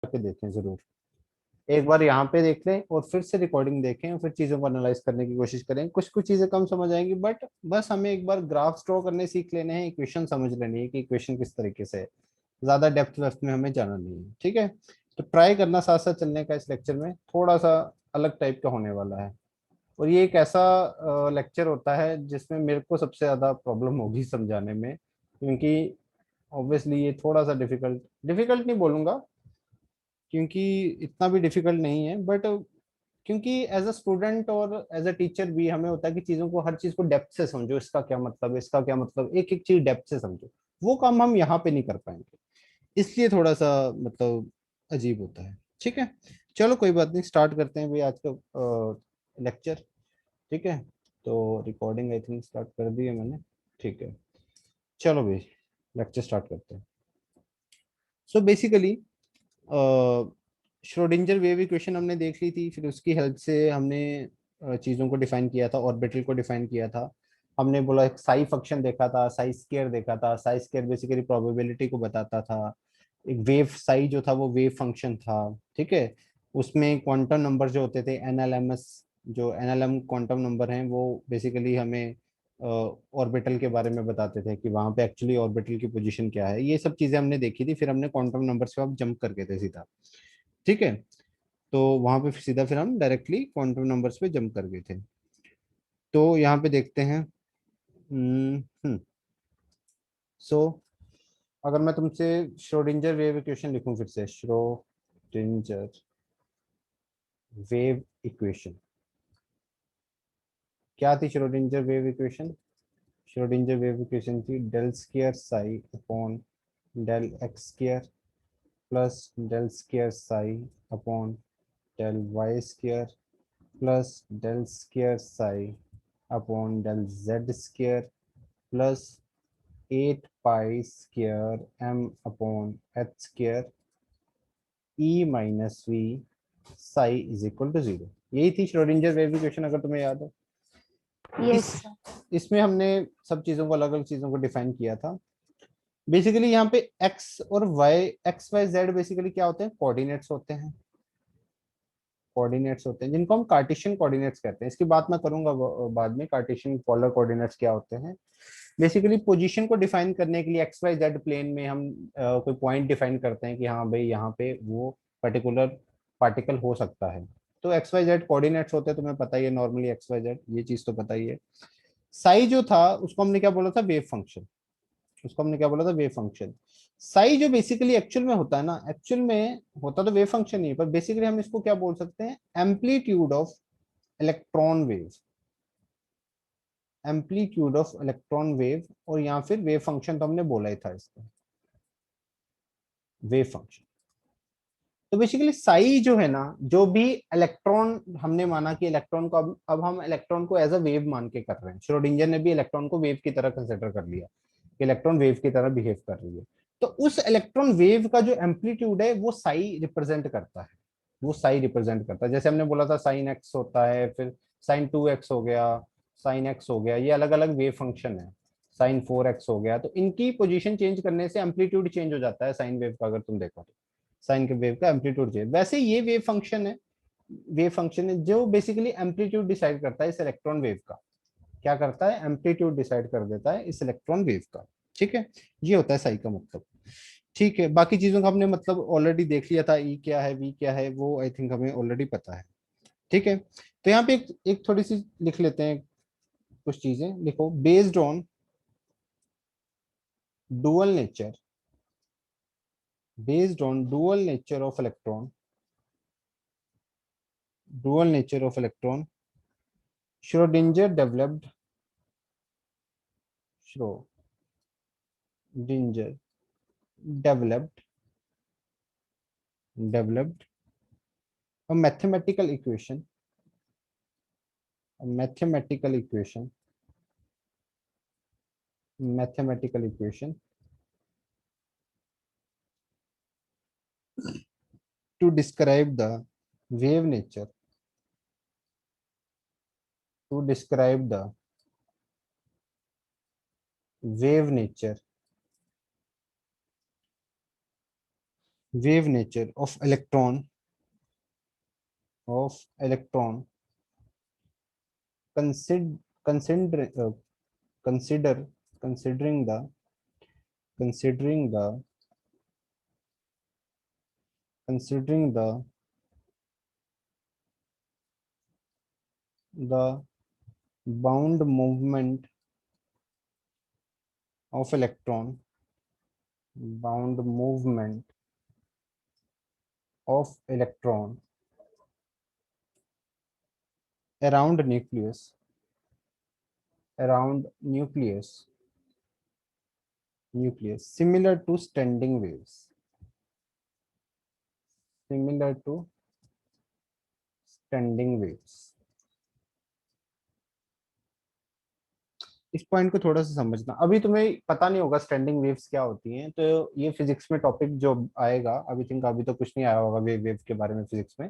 के देखें जरूर, एक बार यहाँ पे देख लें और फिर से रिकॉर्डिंग देखें और फिर चीजों को एनालाइज करने की कोशिश करें। कुछ कुछ चीजें कम समझ आएंगी, बट बस हमें एक बार ग्राफ ड्रॉ करने सीख लेने हैं, इक्वेशन समझ लेनी है कि इक्वेशन किस तरीके से है। ज्यादा डेप्थ वेप्थ में हमें जाना नहीं है, ठीक है। तो ट्राई करना साथ साथ चलने का, इस लेक्चर में थोड़ा सा अलग टाइप का होने वाला है। और ये एक ऐसा लेक्चर होता है जिसमें मेरे को सबसे ज्यादा प्रॉब्लम होगी समझाने में, क्योंकि ऑब्वियसली ये थोड़ा सा डिफिकल्ट, डिफिकल्ट नहीं बोलूंगा क्योंकि इतना भी डिफिकल्ट नहीं है, बट क्योंकि एज अ स्टूडेंट और एज अ टीचर भी हमें होता है कि चीजों को, हर चीज को डेप्थ से समझो, इसका क्या मतलब है, इसका क्या मतलब, एक एक चीज डेप्थ से समझो। वो काम हम यहाँ पे नहीं कर पाएंगे, इसलिए थोड़ा सा मतलब अजीब होता है, ठीक है। चलो कोई बात नहीं, स्टार्ट करते हैं भाई आज का लेक्चर, ठीक है। तो रिकॉर्डिंग आई थिंक स्टार्ट कर दी है मैंने, ठीक है। चलो भाई लेक्चर स्टार्ट करते हैं। So basically Schrödinger wave equation हमने देख ली थी, फिर उसकी हेल्प से हमने चीज़ों को डिफाइन किया था, ऑर्बिटल को डिफाइन किया था। हमने बोला एक साई फंक्शन देखा था, साई स्क्वायर देखा था। साई स्क्वायर बेसिकली प्रोबेबिलिटी को बताता था। एक वेव साई जो था वो वेव फंक्शन था, ठीक है। उसमें क्वांटम नंबर जो होते थे एनएलएमएस, जो एनएलएम क्वांटम नंबर हैं, वो बेसिकली हमें ऑर्बिटल के बारे में बताते थे कि वहां पे एक्चुअली ऑर्बिटल की पोजीशन क्या है। ये सब चीजें हमने देखी थी, फिर हमने क्वांटम नंबर्स पे अब जंप करके थे सीधा, ठीक है। तो वहां पे सीधा फिर हम डायरेक्टली क्वांटम नंबर्स पे जंप कर गए थे। तो यहाँ पे देखते हैं। सो अगर मैं तुमसे श्रोडिंजर वेव इक्वेशन लिखूं, फिर से श्रोडिंजर वेव इक्वेशन, क्या थी Schrodinger wave equation? Schrodinger wave equation थी del square psi upon del x square plus del square psi upon del y square plus del square psi upon del z square plus 8 pi square m upon h square E minus V psi is equal to 0। यही थी Schrodinger wave equation, अगर तुम्हें याद हो। Yes इस sir. इसमें हमने सब चीजों को, अलग अलग चीजों को डिफाइन किया था। बेसिकली यहाँ पे एक्स और Y, X Y Z basically क्या होते हैं? कोऑर्डिनेट्स होते हैं। कोऑर्डिनेट्स होते हैं जिनको हम कार्टेशियन कोऑर्डिनेट्स कहते हैं। इसकी बात मैं करूंगा बाद में, कार्टेशियन पोलर कोऑर्डिनेट्स क्या होते हैं। बेसिकली पोजीशन को डिफाइन करने के लिए एक्स वाई जेड प्लेन में हम कोई पॉइंट डिफाइन करते हैं कि हाँ भाई यहाँ पे वो पर्टिकुलर पार्टिकल हो सकता है। तो एक्स वाई जेड कोऑर्डिनेट्स होते हैं, तुम्हें पता ही है नॉर्मली एक्स वाई जेड, ये चीज तो पता ही है। साई जो था उसको हमने क्या बोला था? Wave function. उसको हमने क्या बोला था? Wave function. साई जो बेसिकली एक्चुअल में होता है ना, एक्चुअल में होता तो वेव फंक्शन ही है, पर बेसिकली हम इसको क्या बोल सकते हैं? Amplitude of electron wave. Amplitude of electron wave, और या फिर वेव फंक्शन तो हमने बोला ही था इसका, वेव फंक्शन। तो बेसिकली साई जो है ना, जो भी इलेक्ट्रॉन, हमने माना कि इलेक्ट्रॉन को अब हम इलेक्ट्रॉन को एज अ वेव मान के कर रहे हैं। श्रोडिंजर ने भी इलेक्ट्रॉन को वेव की तरह कंसिडर कर लिया कि इलेक्ट्रॉन वेव की तरह बिहेव कर रही है। तो उस इलेक्ट्रॉन वेव का जो एम्पलीट्यूड है वो साई रिप्रेजेंट करता है। वो साई रिप्रेजेंट करता है, जैसे हमने बोला था साइन एक्स होता है, फिर साइन 2x हो गया, साइन एक्स हो गया, ये अलग अलग वेव फंक्शन है। साइन 4x हो गया, तो इनकी पोजीशन चेंज करने से एम्पलीट्यूड चेंज हो जाता है साइन वेव का, अगर तुम देखो तो साइन के वेव का एम्पलीट्यूड चेंज। वैसे ये वेव फंक्शन है, वेव फंक्शन है जो बेसिकली एम्पलीट्यूड डिसाइड करता है इस इलेक्ट्रॉन वेव का। क्या करता है? एम्पलीट्यूड डिसाइड कर देता है इस इलेक्ट्रॉन वेव का, ठीक है। ये होता है साई का मतलब, ठीक है। बाकी चीजों का हमने मतलब ऑलरेडी देख लिया था, ई क्या है, वी क्या है, वो आई थिंक हमें ऑलरेडी पता है, ठीक है। तो यहाँ पे एक थोड़ी सी लिख लेते हैं, कुछ चीजें लिखो। Based on dual nature, based on dual nature of electron, dual nature of electron, Schrödinger developed, Schrödinger developed developed a mathematical equation, a mathematical equation, mathematical equation to describe the wave nature, to describe the wave nature, wave nature of electron consider consider consider considering the considering the considering the bound movement of electron bound movement of electron around nucleus around nucleus similar to standing waves इस point को थोड़ा सा समझना। अभी तुम्हें पता नहीं होगा स्टैंडिंग वेव्स क्या होती हैं, तो ये फिजिक्स में टॉपिक जो आएगा, अभी तो कुछ नहीं आया होगा वेव के बारे में फिजिक्स में।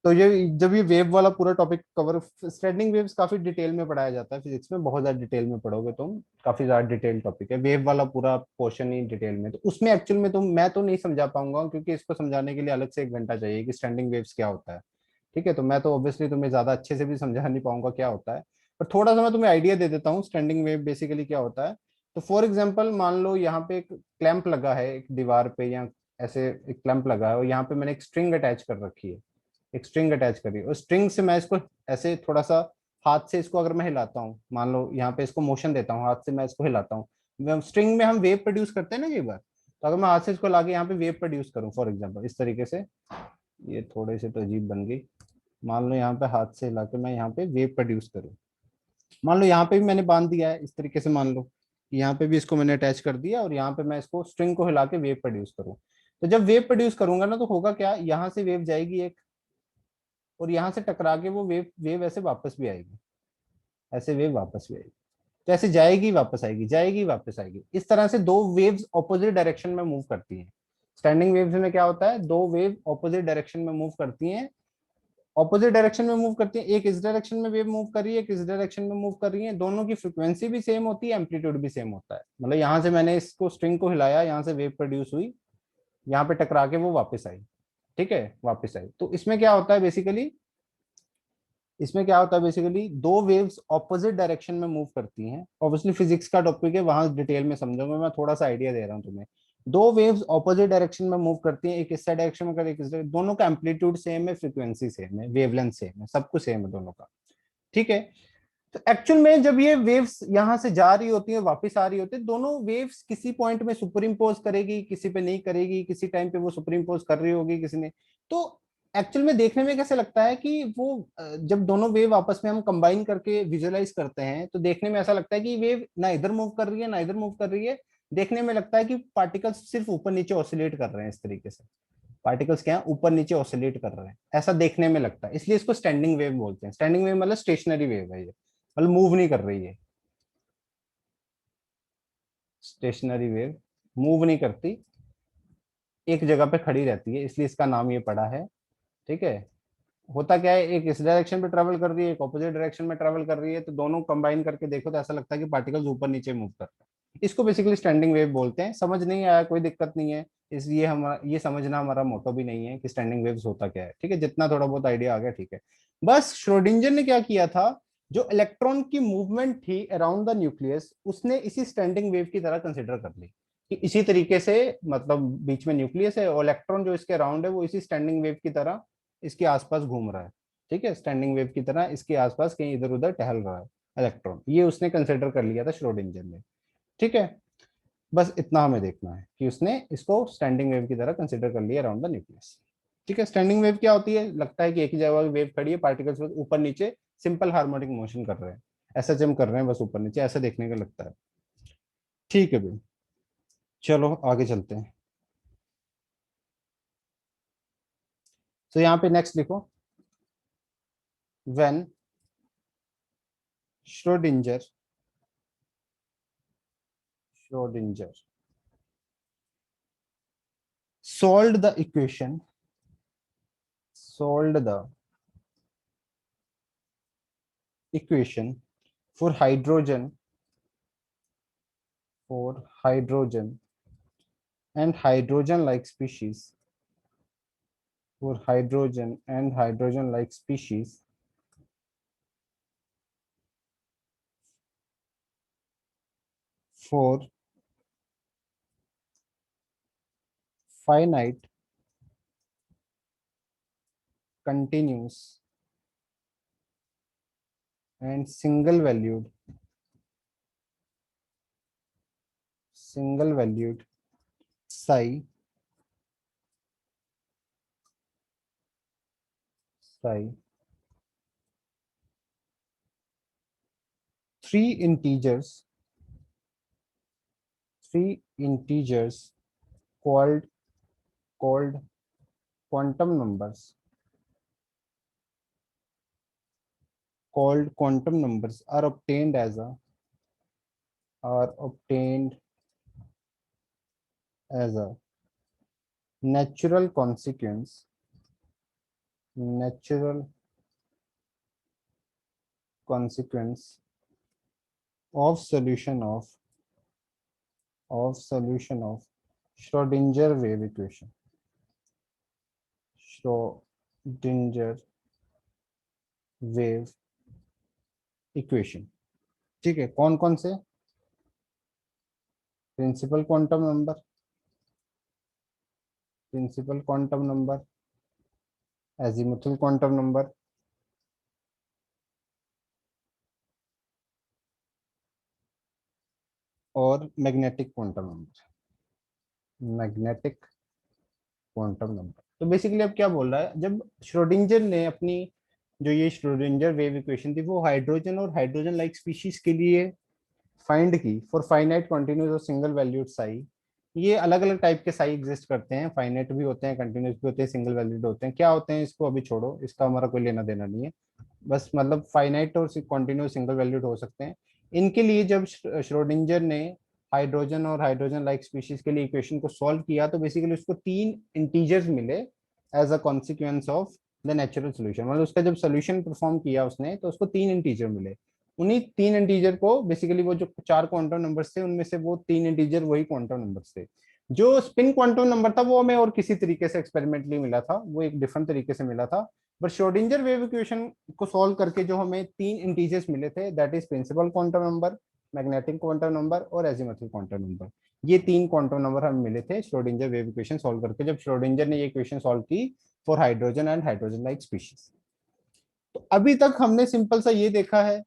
तो ये जब ये वेव वाला पूरा टॉपिक कवर, स्टैंडिंग वेव्स काफी डिटेल में पढ़ाया जाता है फिजिक्स में, बहुत ज्यादा डिटेल में पढ़ोगे तुम, काफी ज्यादा डिटेल टॉपिक है वेव वाला पूरा पोर्शन ही डिटेल में। तो उसमें एक्चुअल में मैं तो नहीं समझा पाऊंगा, क्योंकि इसको समझाने के लिए अलग से 1 घंटा चाहिए कि स्टैंडिंग वेव्स क्या होता है। ठीक है, तो मैं तो ऑब्वियसली तुम्हें ज्यादा अच्छे से भी समझा नहीं पाऊंगा क्या होता है, पर थोड़ा सा मैं तुम्हें आइडिया दे देता हूँ स्टैंडिंग वेव बेसिकली क्या होता है। तो फॉर एग्जाम्पल मान लो यहाँ पे एक क्लैंप लगा है एक दीवार पे, या ऐसे एक क्लैंप लगा है, और यहाँ पे मैंने एक स्ट्रिंग अटैच कर रखी है, एक स्ट्रिंग अटैच करी और स्ट्रिंग से मैं इसको ऐसे थोड़ा सा हाथ से इसको अगर मैं हिलाता हूँ, मान लो यहाँ पे इसको मोशन देता हूँ, हाथ से मैं इसको हिलाता हूँ, स्ट्रिंग में हम वेव प्रोड्यूस करते हैं ना कई बार, तो अगर मैं हाथ से इसको लाके यहाँ पे वेव प्रोड्यूस करूँ फॉर एग्जाम्पल इस तरीके से, ये थोड़े से तो अजीब बन गई। मान लो यहाँ पे हाथ से हिला के मैं यहाँ पे वेव प्रोड्यूस करूँ, मान लो यहाँ पे भी मैंने बांध दिया है इस तरीके से, मान लो कि यहाँ पे भी इसको मैंने अटैच कर दिया और यहाँ पे मैं इसको स्ट्रिंग को हिला के वेव प्रोड्यूस करूँ। तो जब वेव प्रोड्यूस करूंगा ना, तो होगा क्या, यहाँ से वेव जाएगी एक, और यहाँ से टकरा के वो वेव वेव ऐसे वापस भी आएगी, ऐसे वेव वापस भी आएगी। तो ऐसे जाएगी वापस आएगी, जाएगी वापस आएगी, इस तरह से दो वेव्स ऑपोजिट डायरेक्शन में मूव करती हैं। स्टैंडिंग वेव्स में क्या होता है, दो वेव ऑपोजिट डायरेक्शन में मूव करती हैं, ऑपोजिट डायरेक्शन में मूव करती है, एक इस डायरेक्शन में वेव मूव कर रही है, एक इस डायरेक्शन में मूव कर रही है, दोनों की फ्रीक्वेंसी भी सेम होती है, एम्पलीट्यूड भी सेम होता है। मतलब यहाँ से मैंने इसको स्ट्रिंग को हिलाया, यहाँ से वेव प्रोड्यूस हुई, यहाँ पे टकरा के वो वापस आई, ठीक है वापस आई। तो इसमें क्या होता है बेसिकली दो वेव्स ऑपोजिट डायरेक्शन में मूव करती हैं। ऑब्वियसली फिजिक्स का टॉपिक है, वहां डिटेल में समझोगे, मैं थोड़ा सा आइडिया दे रहा हूँ तुम्हें। दो वेव्स ऑपोजिट डायरेक्शन में मूव करती हैं, एक इस डायरेक्शन में कर, एक इस direction, दोनों का एम्पलीट्यूड सेम है, फ्रीक्वेंसी सेम है, वेवलेंथ सेम है, सब कुछ सेम है दोनों का। ठीक है, तो एक्चुअल में जब ये वेव्स यहाँ से जा रही होती है वापस आ रही होती है, दोनों वेव्स किसी पॉइंट में सुपर इम्पोज करेगी, किसी पे नहीं करेगी, किसी टाइम पे वो सुपर इम्पोज कर रही होगी किसी ने। तो एक्चुअल में देखने में कैसे लगता है कि वो जब दोनों वेव आपस में हम कंबाइन करके विजुअलाइज करते हैं, तो देखने में ऐसा लगता है कि वेव ना इधर मूव कर रही है ना इधर मूव कर रही है। देखने में लगता है कि पार्टिकल्स सिर्फ ऊपर नीचे ऑसिलेट कर रहे हैं, इस तरीके से पार्टिकल्स क्या है ऊपर नीचे ऑसिलेट कर रहे हैं, ऐसा देखने में लगता है, इसलिए इसको स्टैंडिंग वेव बोलते हैं। स्टैंडिंग वेव मतलब स्टेशनरी वेव है ये, मतलब मूव नहीं कर रही है, स्टेशनरी वेव मूव नहीं करती, एक जगह पे खड़ी रहती है, इसलिए इसका नाम ये पड़ा है। ठीक है, होता क्या है, एक इस डायरेक्शन पे ट्रेवल कर रही है, एक ऑपोजिट डायरेक्शन में ट्रेवल कर रही है, तो दोनों कंबाइन करके देखो तो ऐसा लगता है कि पार्टिकल्स ऊपर नीचे मूव कर रहे हैं। इसको बेसिकली स्टैंडिंग वेव बोलते हैं। समझ नहीं आया कोई दिक्कत नहीं है, इसलिए हम ये समझना हमारा मोटो भी नहीं है कि स्टैंडिंग वेव्स होता क्या है। ठीक है, जितना थोड़ा बहुत आइडिया आ गया ठीक है। बस श्रोडिंगर ने क्या किया था, जो इलेक्ट्रॉन की मूवमेंट थी अराउंड द न्यूक्लियस, उसने इसी स्टैंडिंग वेव की तरह कंसिडर कर ली कि इसी तरीके से, मतलब बीच में न्यूक्लियस है और इलेक्ट्रॉन जो इसके अराउंड है वो इसी स्टैंडिंग वेव की तरह इसके आसपास घूम रहा है। ठीक है, स्टैंडिंग वेव की तरह इसके आसपास कहीं इधर उधर टहल रहा है इलेक्ट्रॉन, ये उसने कंसिडर कर लिया था श्रोडिंगर ने। ठीक है, बस इतना हमें देखना है कि उसने इसको स्टैंडिंग वेव की तरह कंसिडर कर लिया अराउंड द न्यूक्लियस। ठीक है, स्टैंडिंग वेव क्या होती है, लगता है कि एक ही जगह वेव खड़ी है, पार्टिकल्स ऊपर नीचे सिंपल हार्मोनिक मोशन कर रहे हैं, ऐसा जम कर रहे हैं बस ऊपर नीचे, ऐसा देखने का लगता है। ठीक है भाई, चलो आगे चलते हैं। तो यहाँ पे नेक्स्ट लिखो, when Schrödinger Schrödinger solved the equation solved the equation for hydrogen and hydrogen like species for hydrogen and hydrogen like species for finite continuous and single valued psi three integers called called quantum numbers are obtained as a natural natural consequence of solution of Schrodinger wave equation. Schrodinger wave equation. ठीक है, कौन कौन से? Principal quantum number, azimuthal quantum number, और magnetic quantum number. तो basically अब क्या बोल रहा है, जब श्रोडिंगर ने अपनी जो ये श्रोडिंगर वेव इक्वेशन थी वो हाइड्रोजन और हाइड्रोजन लाइक स्पीशीज के लिए फाइंड की फॉर फाइनाइट कंटिन्यूस और सिंगल वैल्यूड साई। ये अलग अलग टाइप के साई एग्जिस्ट करते हैं, फाइनाइट भी होते हैं, कंटिन्यूस भी होते हैं, सिंगल वैल्यूड होते हैं। क्या होते हैं इसको अभी छोड़ो, इसका हमारा कोई लेना देना नहीं है। बस मतलब फाइनाइट और कंटिन्यूस सिंगल वैल्यूड हो सकते हैं। इनके लिए जब श्रोडिंगर ने हाइड्रोजन और हाइड्रोजन लाइक स्पीशीज के लिए इक्वेशन को सॉल्व किया तो बेसिकली उसको तीन इंटीजर्स मिले as a consequence of the natural solution. मतलब उसका जब सोल्यूशन परफॉर्म किया उसने तो उसको तीन इंटीजर मिले। उन्हीं तीन इंटीजर को बेसिकली वो जो चार क्वांटम नंबर्स थे उनमें से वो तीन इंटीजर वही क्वांटम नंबर्स थे। जो स्पिन क्वांटम नंबर था वो हमें और किसी तरीके से एक्सपेरिमेंटली मिला था, वो एक डिफरेंट तरीके से मिला था। बट श्रोडिंगर वेव इक्वेशन को सॉल्व करके जो हमें तीन इंटीजर्स मिले थे, that is principal quantum number, magnetic quantum number और एजीमुथल क्वांटम नंबर। ये तीन क्वांटम नंबर हमें मिले थे श्रोडिंगर वेव इक्वेशन सॉल्व करके, जब श्रोडिंगर ने ये इक्वेशन सॉल्व की for hydrogen and hydrogen like species. तो अभी तक हमने सिंपल सा ये देखा है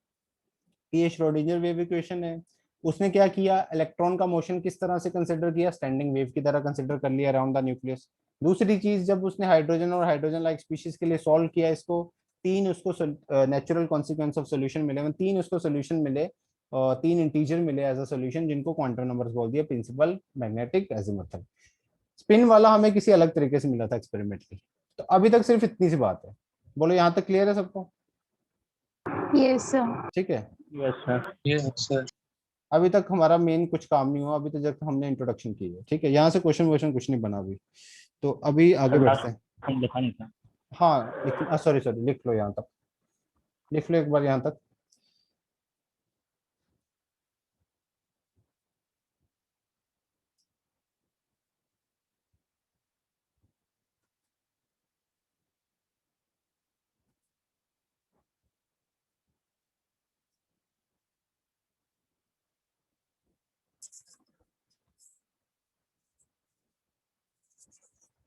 कि ये श्रोडिंगर वेव इक्वेशन है। उसने क्या किया, इलेक्ट्रॉन का मोशन किस तरह से कंसिडर किया, स्टैंडिंग वेव की तरह कंसिडर कर लिया अराउंड द न्यूक्लियस। दूसरी चीज, जब उसने हाइड्रोजन और हाइड्रोजन लाइक स्पीशीज के लिए सॉल्व किया इसको, तीन उसको नेचुरल कॉन्सिक्वेंस ऑफ सोल्यूशन मिले, मतलब तीन उसको सोल्यूशन मिले, तीन इंटीजर मिले एज अ सोल्यूशन, जिनको क्वांटम नंबर्स बोल दिया, प्रिंसिपल, मैग्नेटिक, एजीमुथल। स्पिन वाला हमें किसी अलग तरीके से मिला था एक्सपेरिमेंटली। तो अभी तक सिर्फ इतनी सी बात है। बोलो यहाँ तक क्लियर है सबको? Yes sir. ठीक है, यस सर। Yes sir. अभी तक हमारा मेन कुछ काम नहीं हुआ, अभी तो जब हमने इंट्रोडक्शन की है। ठीक है, यहाँ से क्वेश्चन वोश्चन कुछ नहीं बना अभी। तो अभी आगे बढ़ते हैं। हम लिखा नहीं था। हाँ लिख, सॉरी सॉरी, लिख लो यहाँ तक, लिख लो एक बार यहाँ तक।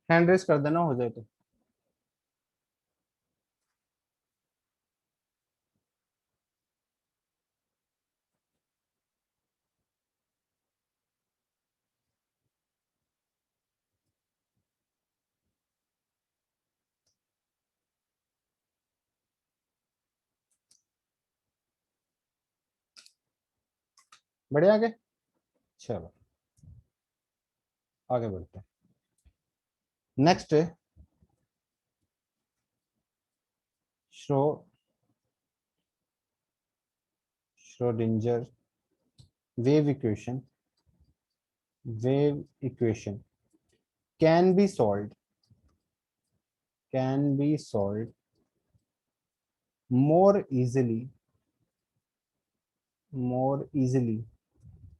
हैंड रेस कर देना हो जाए तो। बढ़िया, आगे चलो आगे बढ़ते हैं। नेक्स्ट है श्रो Schrodinger wave equation can be solved more easily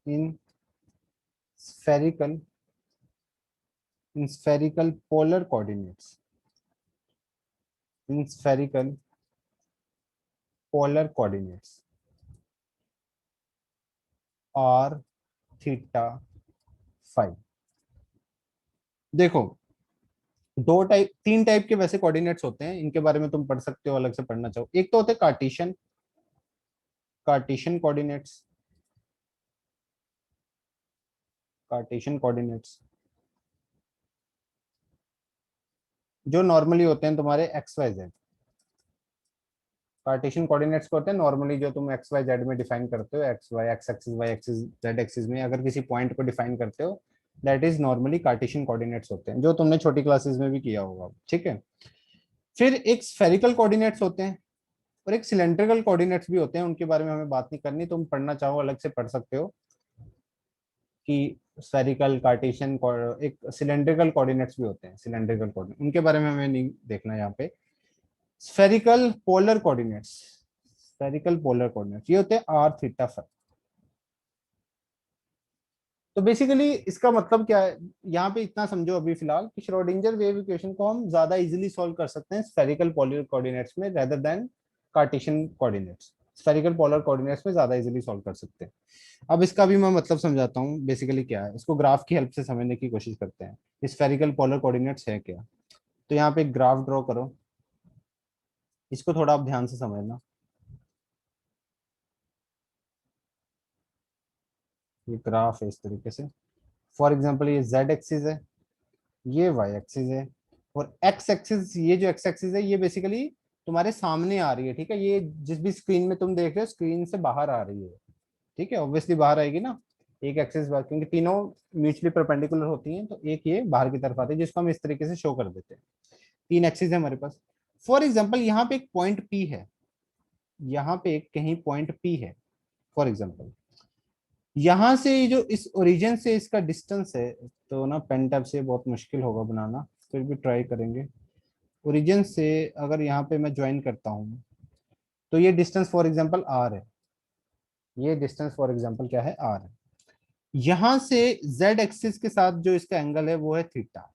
in spherical polar coordinates. In spherical polar coordinates r theta phi. देखो तीन टाइप के वैसे कोऑर्डिनेट्स होते हैं, इनके बारे में तुम पढ़ सकते हो, अलग से पढ़ना चाहो। एक तो होते हैं Cartesian, Cartesian coordinates, Cartesian coordinates जो नॉर्मली होते हैं तुम्हारे x Y z. Cartesian coordinates को होते हैं नॉर्मली जो तुम एक्स वाई जेड में डिफाइन करते हो, x y x axis y axis z axis में अगर किसी पॉइंट को डिफाइन करते हो, that is normally Cartesian coordinates होते हैं, जो तुमने छोटी क्लासेस में भी किया होगा, ठीक है। फिर एक स्फेरिकल कोऑर्डिनेट्स होते हैं और एक सिलेंड्रिकल कोऑर्डिनेट्स भी होते हैं, उनके बारे में हमें बात नहीं करनी, तुम पढ़ना चाहो अलग से पढ़ सकते हो कि स्फेरिकल कार्टेशियन एक सिलेंड्रिकल कोऑर्डिनेट्स भी होते हैं, सिलेंड्रिकल कोऑर्डिनेट उनके बारे में हमें नहीं देखना यहाँ पे। Spherical polar coordinates, spherical polar coordinates ये होते हैं आर थीटा फाइव। तो बेसिकली इसका मतलब क्या है, यहाँ पे इतना समझो अभी फिलहाल कि श्रोडिंगर वेव इक्वेशन को हम ज्यादा इजीली सॉल्व कर सकते हैं स्फेरिकल पोलर कोऑर्डिनेट्स में rather than Cartesian coordinates. Spherical polar coordinates में ज्यादा इजीली सॉल्व कर सकते हैं। अब इसका भी मैं मतलब समझाता हूँ, बेसिकली क्या है, इसको ग्राफ की हेल्प से समझने की कोशिश करते हैं स्फेरिकल पोलर कोऑर्डिनेट्स है क्या। तो यहाँ पे एक ग्राफ ड्रॉ करो, इसको थोड़ा आप ध्यान से समझना। ये ग्राफ है इस तरीके से, फॉर एग्जांपल ये जेड एक्सिस है, ये वाई एक्सिस है, और एक्स एक्सिस, ये जो एक्स एक्सिस है ये बेसिकली तुम्हारे सामने आ रही है, ठीक है। ये जिस भी स्क्रीन में तुम देख रहे हो स्क्रीन से बाहर आ रही है, ठीक है, ऑब्वियसली बाहर आएगी ना। एक एक्सिस बाहर, क्योंकि तीनों म्यूचुअली परपेंडिकुलर होती हैं, तो एक ये बाहर की तरफ आती है, जिसको हम इस तरीके से शो कर देते हैं। तीन एक्सिस है हमारे पास। फॉर एग्जाम्पल यहाँ पे एक पॉइंट पी है, यहाँ पे एक कहीं पॉइंट पी है फॉर एग्जाम्पल। यहाँ से जो इस ओरिजिन से इसका डिस्टेंस है, तो ना पेन टैब से बहुत मुश्किल होगा बनाना, फिर भी ट्राई करेंगे। ओरिजिन से अगर यहाँ पे मैं ज्वाइन करता हूँ, तो ये डिस्टेंस फॉर एग्जांपल आर है, ये डिस्टेंस फॉर एग्जांपल क्या है, आर है। यहाँ से जेड एक्सिस के साथ जो इसका एंगल है वो है थीटा,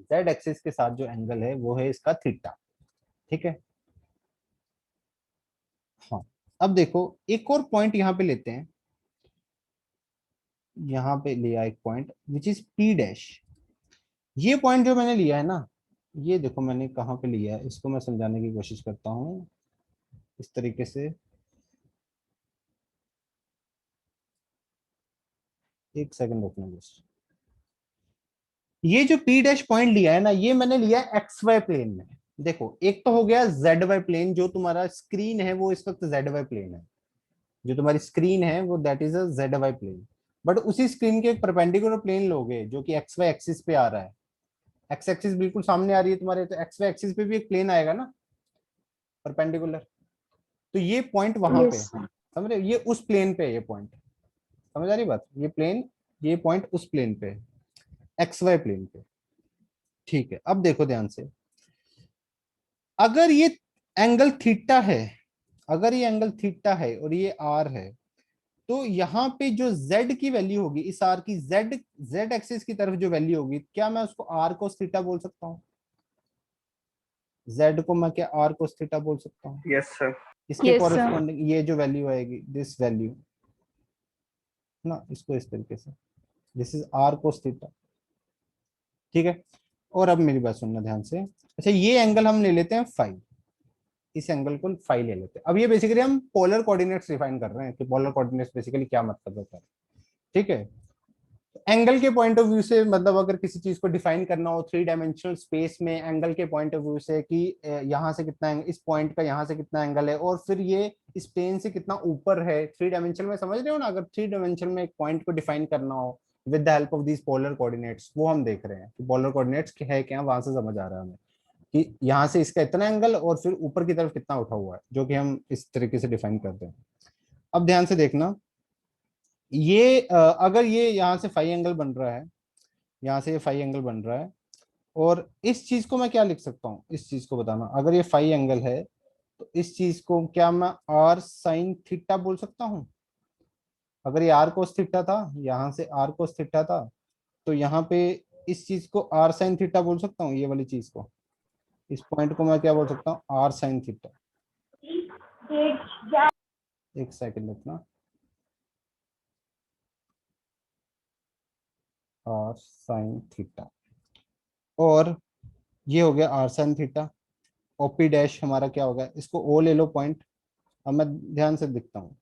जेड एक्सिस के साथ जो एंगल है वो है इसका थीटा, ठीक है। हाँ, अब देखो एक और पॉइंट यहाँ पे लेते हैं, यहाँ पे लिया एक point which is P dash. ये पॉइंट जो मैंने लिया है ना, ये देखो मैंने कहाँ पे लिया है, इसको मैं समझाने की कोशिश करता हूँ इस तरीके से। एक सेकंड रुकना बस। ये जो पी डैश पॉइंट लिया है ना, ये मैंने लिया एक्स वाई प्लेन में। देखो एक तो हो गया जेड वाई प्लेन, जो तुम्हारा स्क्रीन है वो इस वक्त जेड वाई प्लेन है, जो तुम्हारी स्क्रीन है वो that is a z y plane. But उसी स्क्रीन के एक परपेंडिकुलर प्लेन लोगे जो कि एक्स वाई एक्सिस पे आ रहा है, एक्स एक्सिस बिल्कुल सामने आ रही है तुम्हारे, तो एक्स वाई एक्सिस पे भी एक प्लेन आएगा ना परपेंडिकुलर। तो ये पॉइंट वहां पे Yes. है, समझ रहे हो? ये उस प्लेन पे है ये पॉइंट, समझ आ रही बात, ये प्लेन, ये पॉइंट उस प्लेन पे है, एक्स वाई प्लेन पे, ठीक है। अब देखो ध्यान से, अगर ये एंगल थीटा है, अगर ये एंगल थीटा है और ये आर है, तो यहाँ पे जो z की वैल्यू होगी इस आर की, z z एक्सिस की तरफ जो वैल्यू होगी, क्या मैं उसको आर कोस थीटा बोल सकता हूँ? z को मैं क्या आर कोस थीटा बोल सकता हूँ? Yes sir. इसके Yes, sir. कॉरेस्पॉन्डिंग ये जो वैल्यू आएगी, दिस वैल्यू ना, इसको इस तरीके से, this is r cos theta, ठीक है। और अब मेरी बात सुनना ध्यान से। अच्छा ये एंगल हम ले लेते हैं फाइव, इस एंगल को फाइव ले लेते हैं। अब ये बेसिकली हम पोलर कोऑर्डिनेट्स डिफाइन कर रहे हैं कि पोलर कोऑर्डिनेट्स बेसिकली क्या मतलब होता है, ठीक है। एंगल के पॉइंट ऑफ व्यू से, मतलब अगर किसी चीज को डिफाइन करना हो थ्री डायमेंशनल स्पेस में, एंगल के पॉइंट ऑफ व्यू से कि यहाँ से कितना इस पॉइंट का यहाँ से कितना एंगल है, और फिर ये इस प्लेन से कितना ऊपर है, थ्री डायमेंशन में, समझ रहे हो ना। अगर थ्री डायमेंशन में एक पॉइंट को डिफाइन करना हो with the help of these polar coordinates, वो हम देख रहे हैं कि पोलर कोऑर्डिनेट्स है क्या, वहां से समझ आ रहा है हमें कि यहाँ से इसका इतना एंगल और फिर ऊपर की तरफ कितना उठा हुआ है, जो कि हम इस तरीके से डिफाइन करते हैं। अब ध्यान से देखना, ये अगर ये यहाँ से फाइव एंगल बन रहा है, यहाँ से ये फाइव एंगल बन रहा है, और इस चीज को मैं क्या लिख सकता हूँ, इस चीज को बताना, अगर ये फाइव एंगल है तो इस चीज को क्या मैं आर साइन थीटा बोल सकता हूँ? अगर ये आर कोस थीटा था, यहाँ से आर कोस थीटा था, तो यहाँ पे इस चीज को आर साइन थीटा बोल सकता हूँ, ये वाली चीज को, इस पॉइंट को मैं क्या बोल सकता हूँ, आर साइन थीटा। एक सेकंड रुकना, आर साइन थीटा। और ये हो गया r sine theta. OP dash हमारा क्या होगा, इसको ओ ले लो पॉइंट। अब मैं ध्यान से दिखता हूँ,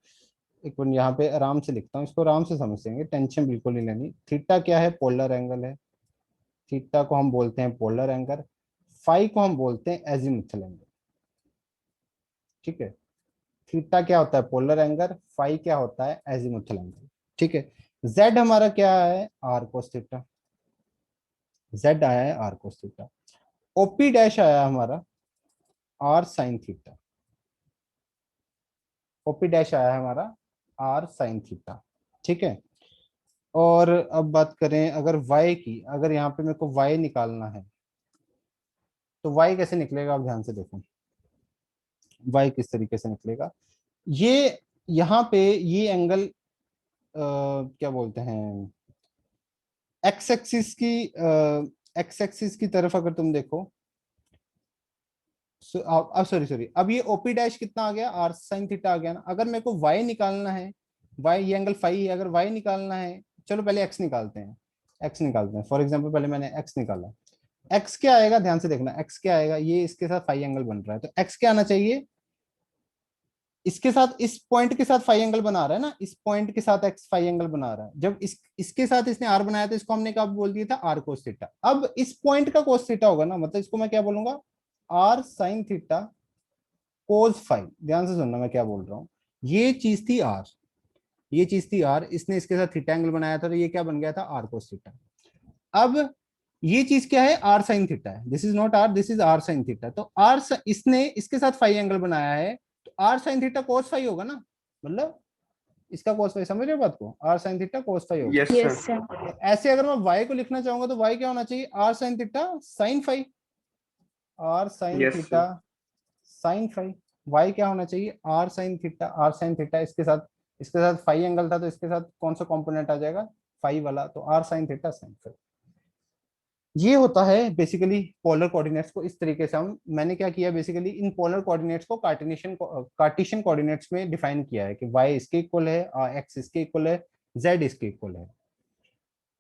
एक मिनट यहाँ पे आराम से लिखता हूँ, इसको आराम से समझेंगे, टेंशन बिल्कुल नहीं लेनी। थीटा क्या है, पोलर एंगल है। थीटा को हम बोलते हैं पोलर एंगल, फाई को हम बोलते हैं एजीमुथल एंगल। ठीक है, थीटा क्या होता है, पोलर एंगल, फाई क्या होता है, एजीमुथल एंगल। ठीक है, जेड हमारा क्या है, आर कोस थीटा। जेड आया है r cos theta. OP dash आया हमारा r sine theta. OP dash आया है हमारा आर साइन थीटा। ठीक है, और अब बात करें अगर y की, अगर यहाँ पे मेरे को y निकालना है तो y कैसे निकलेगा, आप ध्यान से देखो y किस तरीके से निकलेगा। ये यहाँ पे ये एंगल क्या बोलते हैं, एक्स एक्सिस की तरफ अगर तुम देखो, अब सॉरी सॉरी, अब ये ओपी डैश कितना आ गया, आर साइन थीटा आ गया ना। अगर मेरे को y निकालना है, y ये एंगल फाई है, अगर y निकालना है, चलो पहले x निकालते हैं। x निकालते हैं, फॉर एग्जांपल पहले मैंने x निकाला। x क्या आएगा, ध्यान से देखना, x क्या आएगा, ये इसके साथ फाई एंगल बन रहा है, तो x क्या आना चाहिए, इसके साथ, इस पॉइंट के साथ फाई एंगल बना रहा है ना, इस पॉइंट के साथ x फाई एंगल बना रहा है। जब इसके साथ इसने r बनाया तो इसको हमने कब बोल दिया था, r कोस थीटा। अब इस पॉइंट का कोस थीटा होगा ना, मतलब इसको मैं क्या बोलूंगा, r sine theta cos phi. ध्यान से सुनना मैं क्या बोल रहा हूँ, ये चीज थी r, ये चीज थी r, इसने इसके साथ थीटा एंगल बनाया था, तो ये क्या बन गया था, r कोस थीटा। अब ये चीज क्या है, आर साइन थीटा है, this is not r, this is r sine theta. तो आर, इसने इसके साथ फाई एंगल बनाया है, तो r sine theta cos phi होगा ना, मतलब इसका कोस फाई, समझ रहे हो बात को, r sine theta cos phi होगा। Yes Yes, sir. sir. तो ऐसे अगर मैं वाई को लिखना चाहूंगा तो वाई क्या होना चाहिए, r sine theta sine phi, r sine yes theta sir. Sine phi. Y क्या होना चाहिए, r sine theta, r sine theta इसके साथ फाई एंगल था, तो इसके साथ कौन सा कॉम्पोनेंट आ जाएगा, फाई वाला, तो r sine theta sine phi. ये होता है बेसिकली पोलर कोऑर्डिनेट्स को इस तरीके से हम, मैंने क्या किया बेसिकली, इन पोलर कोऑर्डिनेट्स को कार्टेशियन कोऑर्डिनेट्स में डिफाइन किया है कि y इसके इक्वल है, x इसके इक्वल है, z इसके इक्वल है।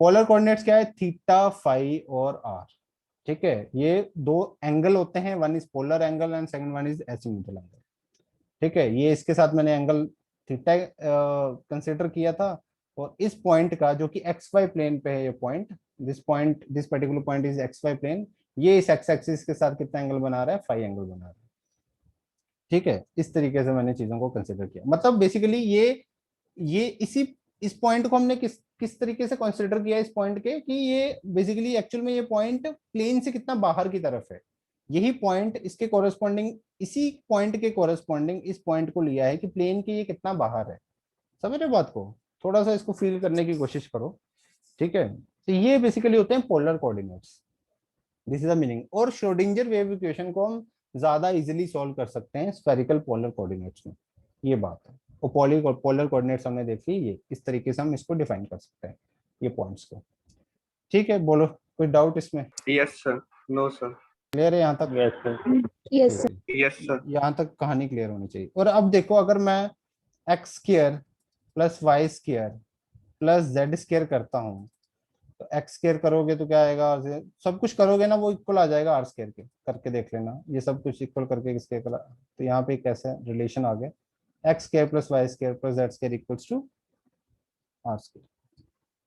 पोलर कोऑर्डिनेट्स क्या है, थीटा फाई और r। ठीक है, ये दो एंगल होते हैं, one is polar angle and second one is azimuthal angle. ठीक है, ये इसके साथ मैंने एंगल थीटा कंसिडर किया था, और इस पॉइंट का जो कि एक्स वाई प्लेन पे है, ये point this particular point is x y plane, ये इस एक्स एक्सिस के साथ कितना एंगल बना रहा है, फाई एंगल बना रहा है। ठीक है, इस तरीके से मैंने चीजों को कंसिडर किया, मतलब बेसिकली ये इस पॉइंट को हमने किस किस तरीके से कंसिडर किया इस पॉइंट के, कि ये बेसिकली एक्चुअल में ये पॉइंट प्लेन से कितना बाहर की तरफ है। यही पॉइंट इसके कोरस्पॉन्डिंग, इसी पॉइंट के कोरस्पॉन्डिंग इस पॉइंट को लिया है कि प्लेन के ये कितना बाहर है। समझ रहे बात को, थोड़ा सा इसको फील करने की कोशिश करो। ठीक है, तो ये बेसिकली होते हैं polar coordinates, this is the meaning. और श्रोडिंगर वेव इक्वेशन को हम ज्यादा इजीली सॉल्व कर सकते हैं स्फेरिकल पोलर कोऑर्डिनेट्स में, ये बात है। और पोलर कोऑर्डिनेट्स हमने देख ली, ये इस तरीके से हम इसको डिफाइन कर सकते हैं, ये पॉइंट्स को। ठीक है, बोलो कोई डाउट इसमें, yes sir. No sir. Clear है यहाँ तक, यस सर। Yes, ठीक sir. है, यस सर। यहाँ तक कहानी क्लियर होनी चाहिए। और अब देखो, अगर मैं x square plus y square plus z square करता हूँ, तो एक्स स्क्र करोगे तो क्या आएगा, सब कुछ करोगे ना वो इक्वल आ जाएगा आर स्क्र के, करके देख लेना, ये सब कुछ इक्वल करके किसके इक्वल, तो यहाँ पे कैसे रिलेशन आ गया, x square plus y square plus z square equals to r square.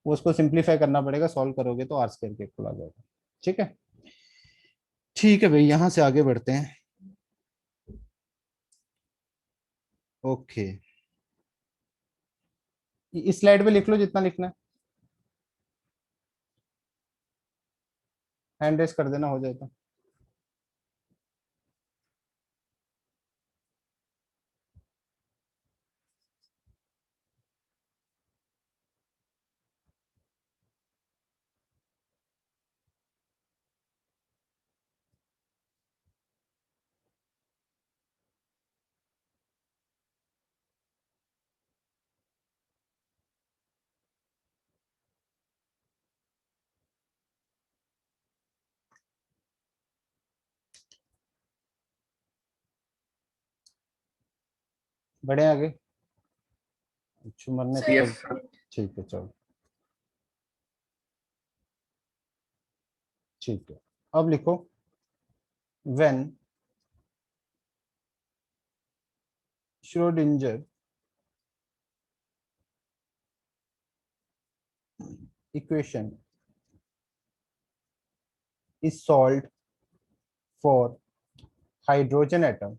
वो उसको सिंप्लीफाई करना पड़ेगा, सॉल्व करोगे तो आर स्क्र के इक्वल आ जाएगा। ठीक है, ठीक है भाई, यहाँ से आगे बढ़ते हैं। ओके, इस स्लाइड पे लिख लो जितना लिखना है, हैंड रेस कर देना, हो जाए तो। बढ़े आगे। चुमर ने Yes, तो sir. ठीक है चलो, ठीक है। अब लिखो when Schrödinger equation is solved for hydrogen atom.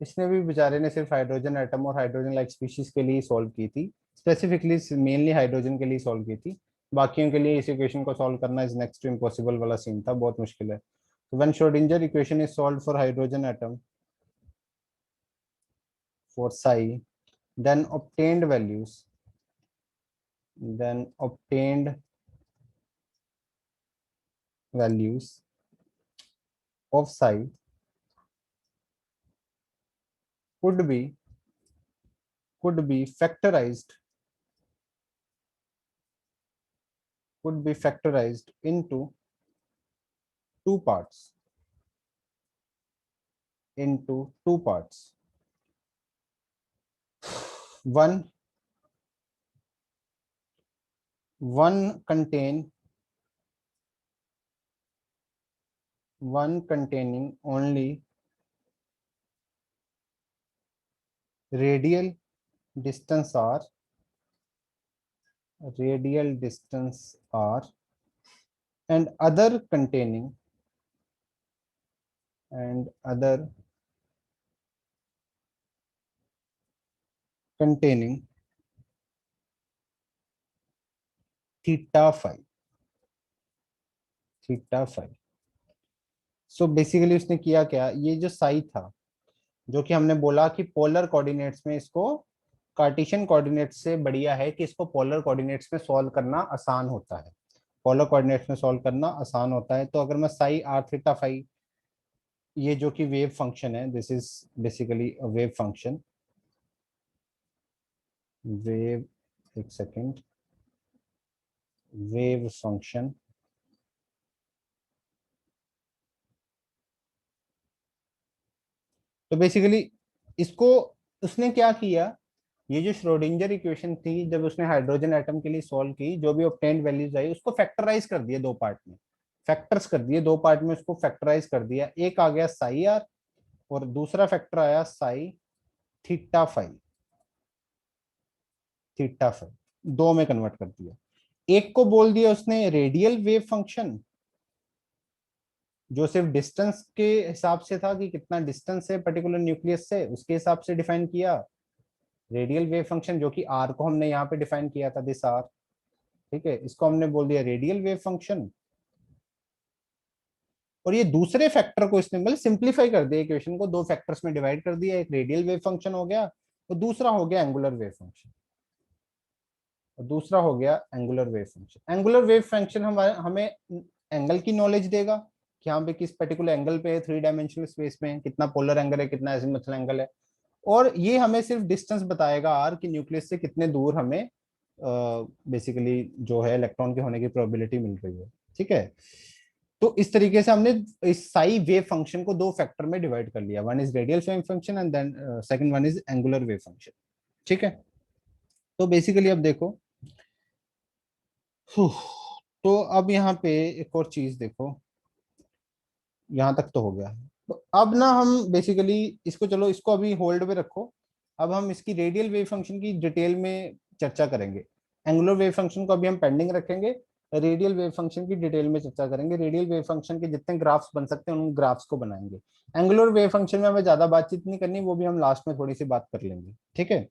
इसने भी बेचारे ने सिर्फ हाइड्रोजन एटम और हाइड्रोजन लाइक स्पीशीज के लिए सॉल्व की थी, स्पेसिफिकली मेनली हाइड्रोजन के लिए सॉल्व की थी। बाकियों के लिए इस इक्वेशन को सॉल्व करना इज नेक्स्ट टू इम्पॉसिबल वाला सीन था, बहुत मुश्किल है। तो when Schrödinger equation is solved for hydrogen atom for psi, then obtained values of psi could be factorized into two parts, one containing only radial distance r, and other containing theta phi. So basically उसने किया क्या, ये जो साई था, जो कि हमने बोला कि पोलर कोऑर्डिनेट्स में इसको कार्टेशियन कोऑर्डिनेट्स से बढ़िया है कि इसको पोलर कोऑर्डिनेट्स में सॉल्व करना आसान होता है। पोलर कोऑर्डिनेट्स में सॉल्व करना आसान होता है। तो अगर मैं साई आर थीटा फाई, ये जो कि वेव फंक्शन है, this is basically a wave function, wave, एक सेकेंड, वेव फंक्शन। तो बेसिकली इसको उसने क्या किया, ये जो श्रोडिंगर इक्वेशन थी जब उसने हाइड्रोजन एटम के लिए सॉल्व की, जो भी ऑब्टेन्ड वैल्यूज आई उसको फैक्टराइज कर दिया दो पार्ट में, फैक्टर्स कर दिए दो पार्ट में, उसको फैक्टराइज कर दिया। एक आ गया साई आर और दूसरा फैक्टर आया साई थीटा फाई, दो में कन्वर्ट कर दिया। एक को बोल दिया उसने रेडियल वेव फंक्शन, जो सिर्फ डिस्टेंस के हिसाब से था कि कितना डिस्टेंस है पर्टिकुलर न्यूक्लियस से, उसके हिसाब से डिफाइन किया रेडियल वेव फंक्शन, जो कि आर को हमने यहाँ पे डिफाइन किया था, दिस आर। ठीक है, इसको हमने बोल दिया रेडियल वेव फंक्शन। और ये दूसरे फैक्टर को इसने मतलब सिंप्लीफाई कर दिया, इक्वेशन को दो फैक्टर्स में डिवाइड कर दिया, एक रेडियल वेव फंक्शन हो गया और दूसरा हो गया angular wave function, angular wave function हमें एंगल की नॉलेज देगा कि यहाँ पे किस पर्टिकुलर एंगल पे है, थ्री डायमेंशनल स्पेस में कितना पोलर एंगल है, कितना एजिमुथल एंगल है। और ये हमें सिर्फ डिस्टेंस बताएगा आर कि न्यूक्लियस से कितने दूर हमें बेसिकली जो है इलेक्ट्रॉन के होने की प्रोबेबिलिटी मिल रही है। ठीक है, तो इस तरीके से हमने इस साई वेव फंक्शन को दो फैक्टर में डिवाइड कर लिया, one is radial wave function and then second one is angular wave function. ठीक है, तो बेसिकली अब देखो, तो अब यहाँ पे एक और चीज देखो, यहाँ तक तो हो गया। तो अब ना हम बेसिकली इसको, चलो इसको अभी होल्ड पे रखो, अब हम इसकी रेडियल वेव फंक्शन की डिटेल में चर्चा करेंगे। एंगुलर वेव फंक्शन को अभी हम पेंडिंग रखेंगे, रेडियल वेव फंक्शन की डिटेल में चर्चा करेंगे। रेडियल वेव फंक्शन के जितने ग्राफ्स बन सकते हैं उन ग्राफ्स को बनाएंगे। एंगुलर वेव फंक्शन में हमें ज्यादा बातचीत नहीं करनी, वो भी हम लास्ट में थोड़ी सी बात कर लेंगे। ठीक है,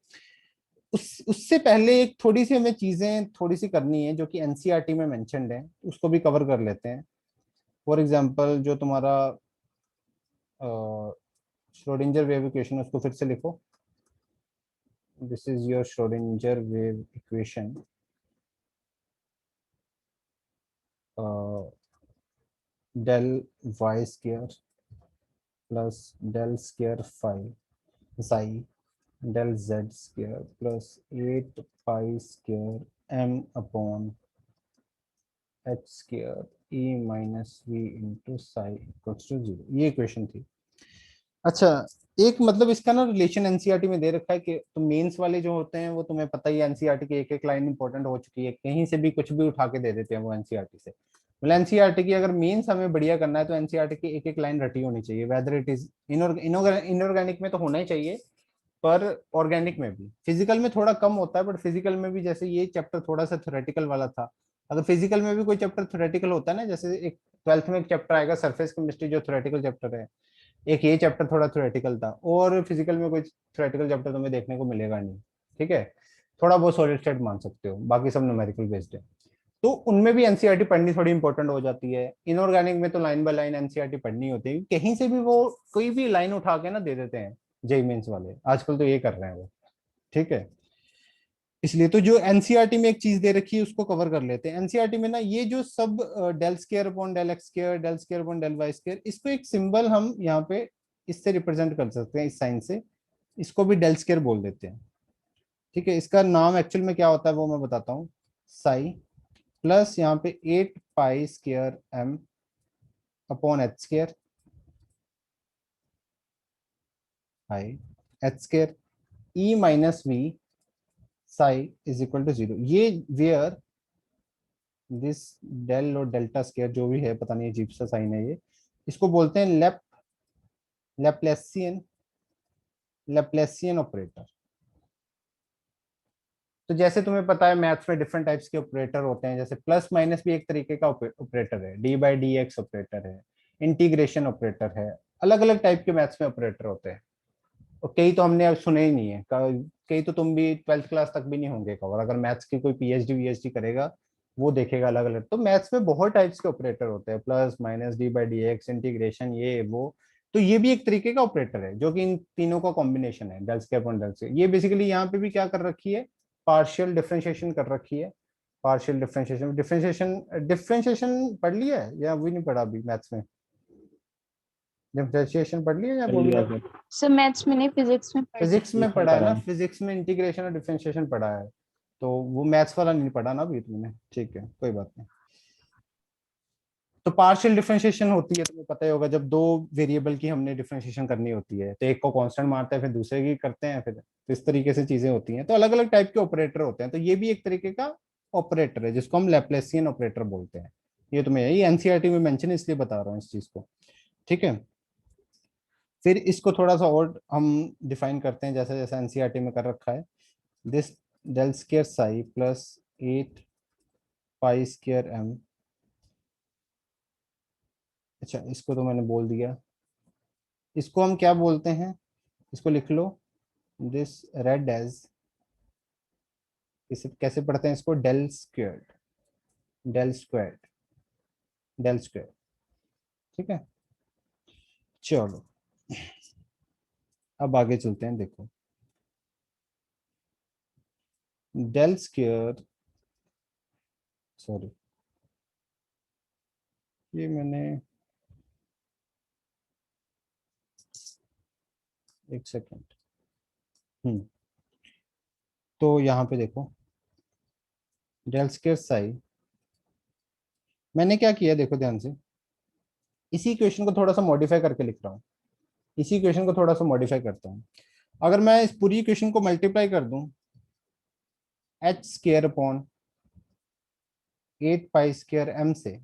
उससे पहले एक थोड़ी सी हमें चीजें थोड़ी सी करनी है जो कि एनसीईआरटी में मेंशन्ड है, उसको भी कवर कर लेते हैं। फॉर एग्जांपल जो तुम्हारा श्रोडिंगर वेव इक्वेशन, उसको फिर से लिखो। This is your Schrodinger wave equation, del y square plus del square phi psi del z square plus 8 pi square m upon h square E minus V into psi equals to 0, ये equation थी। अच्छा, एक मतलब इसका ना relation NCERT में दे रखा है कि तो मेंस वाले जो होते हैं वो तुम्हें पता ही है, एनसीईआरटी की एक एक लाइन इंपॉर्टेंट हो चुकी है, कहीं से भी कुछ भी उठा के दे देते हैं वो एनसीईआरटी से। मतलब एनसीईआरटी की अगर मेंस हमें बढ़िया करना है तो एनसीईआरटी की एक एक लाइन रटी होनी चाहिए, वेदर इट इज इनऑर्गेनिक में तो होना ही चाहिए, पर ऑर्गेनिक में भी। फिजिकल में थोड़ा कम होता है, बट फिजिकल में भी जैसे ये चैप्टर थोड़ा सा थ्योरेटिकल वाला था, अगर फिजिकल में भी कोई चैप्टर थ्योरेटिकल होता है ना, जैसे एक ट्वेल्थ में एक चैप्टर आएगा सरफेस केमिस्ट्री जो थ्योरेटिकल चैप्टर है, एक ये चैप्टर थोड़ा थ्योरेटिकल था, और फिजिकल में कोई थ्योरेटिकल चैप्टर तुम्हें देखने को मिलेगा नहीं। ठीक है, थोड़ा बहुत सॉलिड स्टेट मान सकते हो, बाकी सब न्यूमेरिकल बेस्ड है। तो उनमें भी एनसीईआरटी पढ़नी थोड़ी इंपॉर्टेंट हो जाती है। इनऑर्गेनिक में तो लाइन बाय लाइन एनसीईआरटी पढ़नी होती है, कहीं से भी वो कोई भी लाइन उठा के ना दे देते हैं जेई मेंस वाले, आजकल तो ये कर रहे हैं वो। ठीक है, इसलिए तो जो एनसीईआरटी में एक चीज दे रखी है उसको कवर कर लेते हैं। एनसीईआरटी में ना ये जो सब del square upon del x square, del square upon del y square, इसको एक सिंबल हम यहाँ पे इससे रिप्रेजेंट कर सकते हैं, इस साइन से, इसको भी डेल स्क्वायर बोल देते हैं। ठीक है, इसका नाम एक्चुअल में क्या होता है वो मैं बताता हूँ, साई प्लस यहाँ पे 8 pi square m upon h square, hi h square E minus V psi is equal to 0। ये वेयर दिस डेल और डेल्टा स्क्वायर जो भी है, पता नहीं अजीब सा साइन है ये, इसको बोलते हैं लैप्लेसियन लैप्लेसियन ऑपरेटर। तो जैसे तुम्हें पता है मैथ्स में डिफरेंट टाइप्स के ऑपरेटर होते हैं, जैसे प्लस माइनस भी एक तरीके का ऑपरेटर है, D by D x operator है, इंटीग्रेशन ऑपरेटर है, अलग अलग टाइप के मैथ्स में ऑपरेटर होते हैं, और कई तो हमने अब सुने ही नहीं है, कई तो तुम भी ट्वेल्थ क्लास तक भी नहीं होंगे कवर, अगर मैथ्स की कोई पीएचडी वीएचडी करेगा वो देखेगा अलग अलग। तो मैथ्स में बहुत टाइप्स के ऑपरेटर होते हैं, plus minus D by D x integration ये वो। तो ये भी एक तरीके का ऑपरेटर है जो कि इन तीनों का कॉम्बिनेशन है, del square upon del square. ये बेसिकली यहाँ पे भी क्या कर रखी है, पार्शियल डिफरेंशिएशन कर रखी है। पार्शियल डिफरेंशिएशन डिफरेंशिएशन डिफरेंशिएशन पढ़ लिया है या वो नहीं पढ़ा अभी मैथ्स में? डिफरेंशिएशन पढ़ लिया या कर वो भी लिया नहीं? सर। सर मैथ्स में नहीं, फिजिक्स में पढ़ फिजिक्स में फिजिक्स में पढ़ा है पढ़ा ना, है। फिजिक्स में इंटीग्रेशन और डिफरेंशिएशन पढ़ा है, तो वो मैथ्स वाला नहीं पढ़ा ना अभी तुमने। ठीक है, कोई बात नहीं। तो पार्शियल डिफरेंशिएशन होती है, तुम्हें पता ही होगा, जब दो वेरिएबल की हमने डिफरेंशिएशन करनी होती है, तो एक को कांस्टेंट मारते हैं फिर दूसरे की करते हैं, फिर इस तरीके से चीजें होती हैं। तो अलग अलग टाइप के ऑपरेटर होते हैं, तो ये भी एक तरीके का ऑपरेटर है जिसको हम लैप्लेसियन ऑपरेटर बोलते हैं। ये तुम्हें यही एनसीईआरटी में मेंशन इसलिए बता रहा हूँ इस चीज को। ठीक है, फिर इसको थोड़ा सा और हम डिफाइन करते हैं, जैसे जैसे एनसीईआरटी में कर रखा है। This del square psi plus 8 pi square m। अच्छा, इसको तो मैंने बोल दिया, इसको हम क्या बोलते हैं, इसको लिख लो, दिस रेड एज, इसे कैसे पढ़ते हैं इसको, del squared, del squared, del square. ठीक है, चलो अब आगे चलते हैं। देखो डेल स्क्वायर, सॉरी ये मैंने, एक सेकेंड। हम्म, तो यहाँ पे देखो डेल स्क्वायर साई, मैंने क्या किया देखो ध्यान से, इसी क्वेश्चन को थोड़ा सा मॉडिफाई करके लिख रहा हूँ, इसी क्वेश्चन को थोड़ा सा मॉडिफाई करता हूँ। अगर मैं इस पूरी क्वेश्चन को मल्टीप्लाई कर दूं H square upon 8 pi square m से,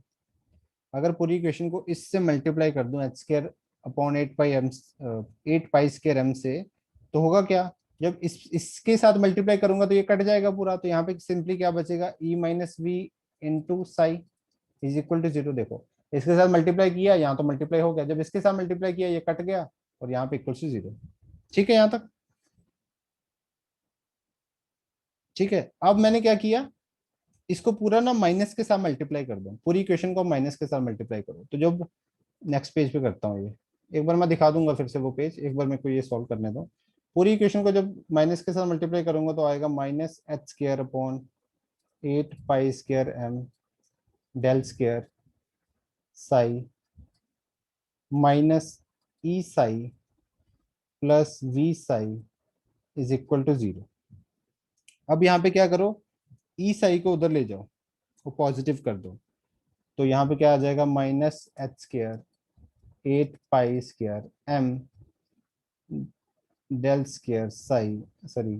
अगर पूरी क्वेश्चन को इससे मल्टीप्लाई कर दूं एच स्क्र अपॉन 8 पाई m, 8 पाई स्क्वायर m से, तो होगा क्या, जब इसके साथ मल्टीप्लाई करूंगा तो ये कट जाएगा पूरा, तो यहाँ पे सिंपली क्या बचेगा, E minus V into psi is equal to 0। देखो इसके साथ मल्टीप्लाई किया, यहाँ तो मल्टीप्लाई हो गया, जब इसके साथ मल्टीप्लाई किया ये कट गया, और यहाँ पे इक्वल टू 0। ठीक है यहाँ तक? ठीक है, अब मैंने क्या किया, इसको पूरा ना माइनस के साथ मल्टीप्लाई कर दो, पूरी इक्वेशन को माइनस के साथ मल्टीप्लाई करो, तो जब नेक्स्ट पेज पे करता हूँ ये, एक बार मैं दिखा दूंगा फिर से वो पेज, एक बार मेरे को ये सॉल्व करने दो। पूरी इक्वेशन को जब माइनस के साथ मल्टीप्लाई करूंगा तो आएगा minus h square upon 8 pi square m del square psi minus E psi plus V psi is equal to 0। अब यहाँ पे क्या करो, ई साई को उधर ले जाओ, वो पॉजिटिव कर दो, तो यहाँ पे क्या आ जाएगा, minus h square 8 pi square m del square psi, sorry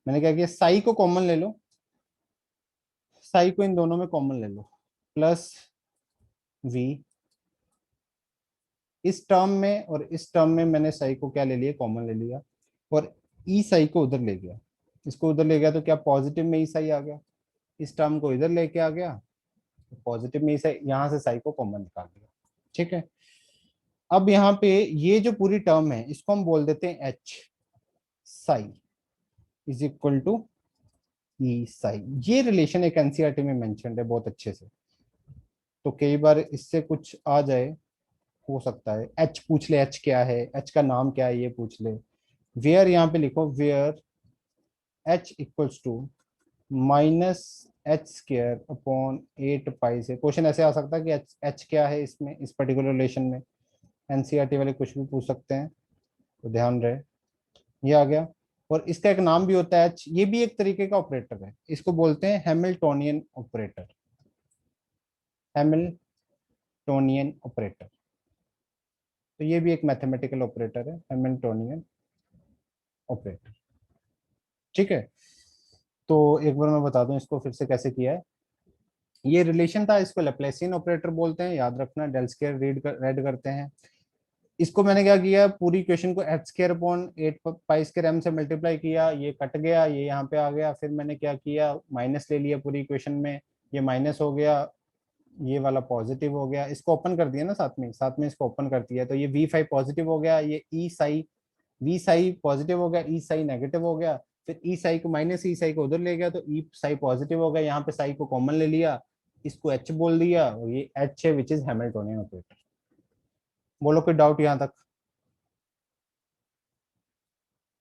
मैंने क्या किया, साई को कॉमन ले लो, साई को इन दोनों में कॉमन ले लो, प्लस वी इस टर्म में और इस टर्म में मैंने साई को क्या ले लिया, कॉमन ले लिया, और ई साई को उधर ले गया, इसको उधर ले गया तो क्या पॉजिटिव में ई साई आ गया, इस टर्म को इधर लेके आ गया, पॉजिटिव में ई साई, यहां से साई को कॉमन निकाल दिया। ठीक है, अब यहाँ पे ये जो पूरी टर्म है इसको हम बोल देते हैं H psi is equal to E psi. ये रिलेशन एक एनसीईआरटी में मेंशन्ड है बहुत अच्छे से, तो कई बार इससे कुछ आ जाए, हो सकता है एच पूछ ले, एच क्या है, एच का नाम क्या है ये पूछ ले। वेयर यहाँ पे लिखो, where h equals to minus h square upon 8 pi से, क्वेश्चन ऐसे आ सकता है कि एच एच क्या है इसमें, इस पर्टिकुलर रिलेशन में, एनसीईआरटी वाले कुछ भी पूछ सकते हैं, तो ध्यान रहे। ये आ गया, और इसका एक नाम भी होता है एच, ये भी एक तरीके का ऑपरेटर है, इसको बोलते हैं हैमिल्टोनियन ऑपरेटर, हैमिल्टोनियन ऑपरेटर। तो ये भी एक मैथमेटिकल ऑपरेटर है, हैमिल्टोनियन ऑपरेटर। ठीक है, तो एक बार मैं बता दूं इसको फिर से कैसे किया है। ये रिलेशन था, इसको लैप्लासियन ऑपरेटर बोलते हैं, याद रखना, डेल स्क्वायर रेड करते हैं। इसको मैंने क्या किया, पूरी इक्वेशन को h square upon 8 pi square m से मल्टीप्लाई किया, ये कट गया, ये यहाँ पे आ गया, फिर मैंने क्या किया, माइनस ले लिया पूरी इक्वेशन में, ये माइनस हो गया, ये वाला पॉजिटिव हो गया, इसको ओपन कर दिया ना साथ में इसको ओपन कर दिया, तो ये V5 पॉजिटिव हो गया, ये ई साई, वी साई पॉजिटिव हो गया, ई साई नेगेटिव हो गया, फिर ई साई को माइनस ई साई को उधर ले गया तो ई साई पॉजिटिव हो गया, यहाँ पे साई को कॉमन ले लिया, इसको एच बोल दिया, और ये एच है विच इज हैमिल्टोनियन ऑपरेटर। बोलो कोई डाउट यहाँ तक,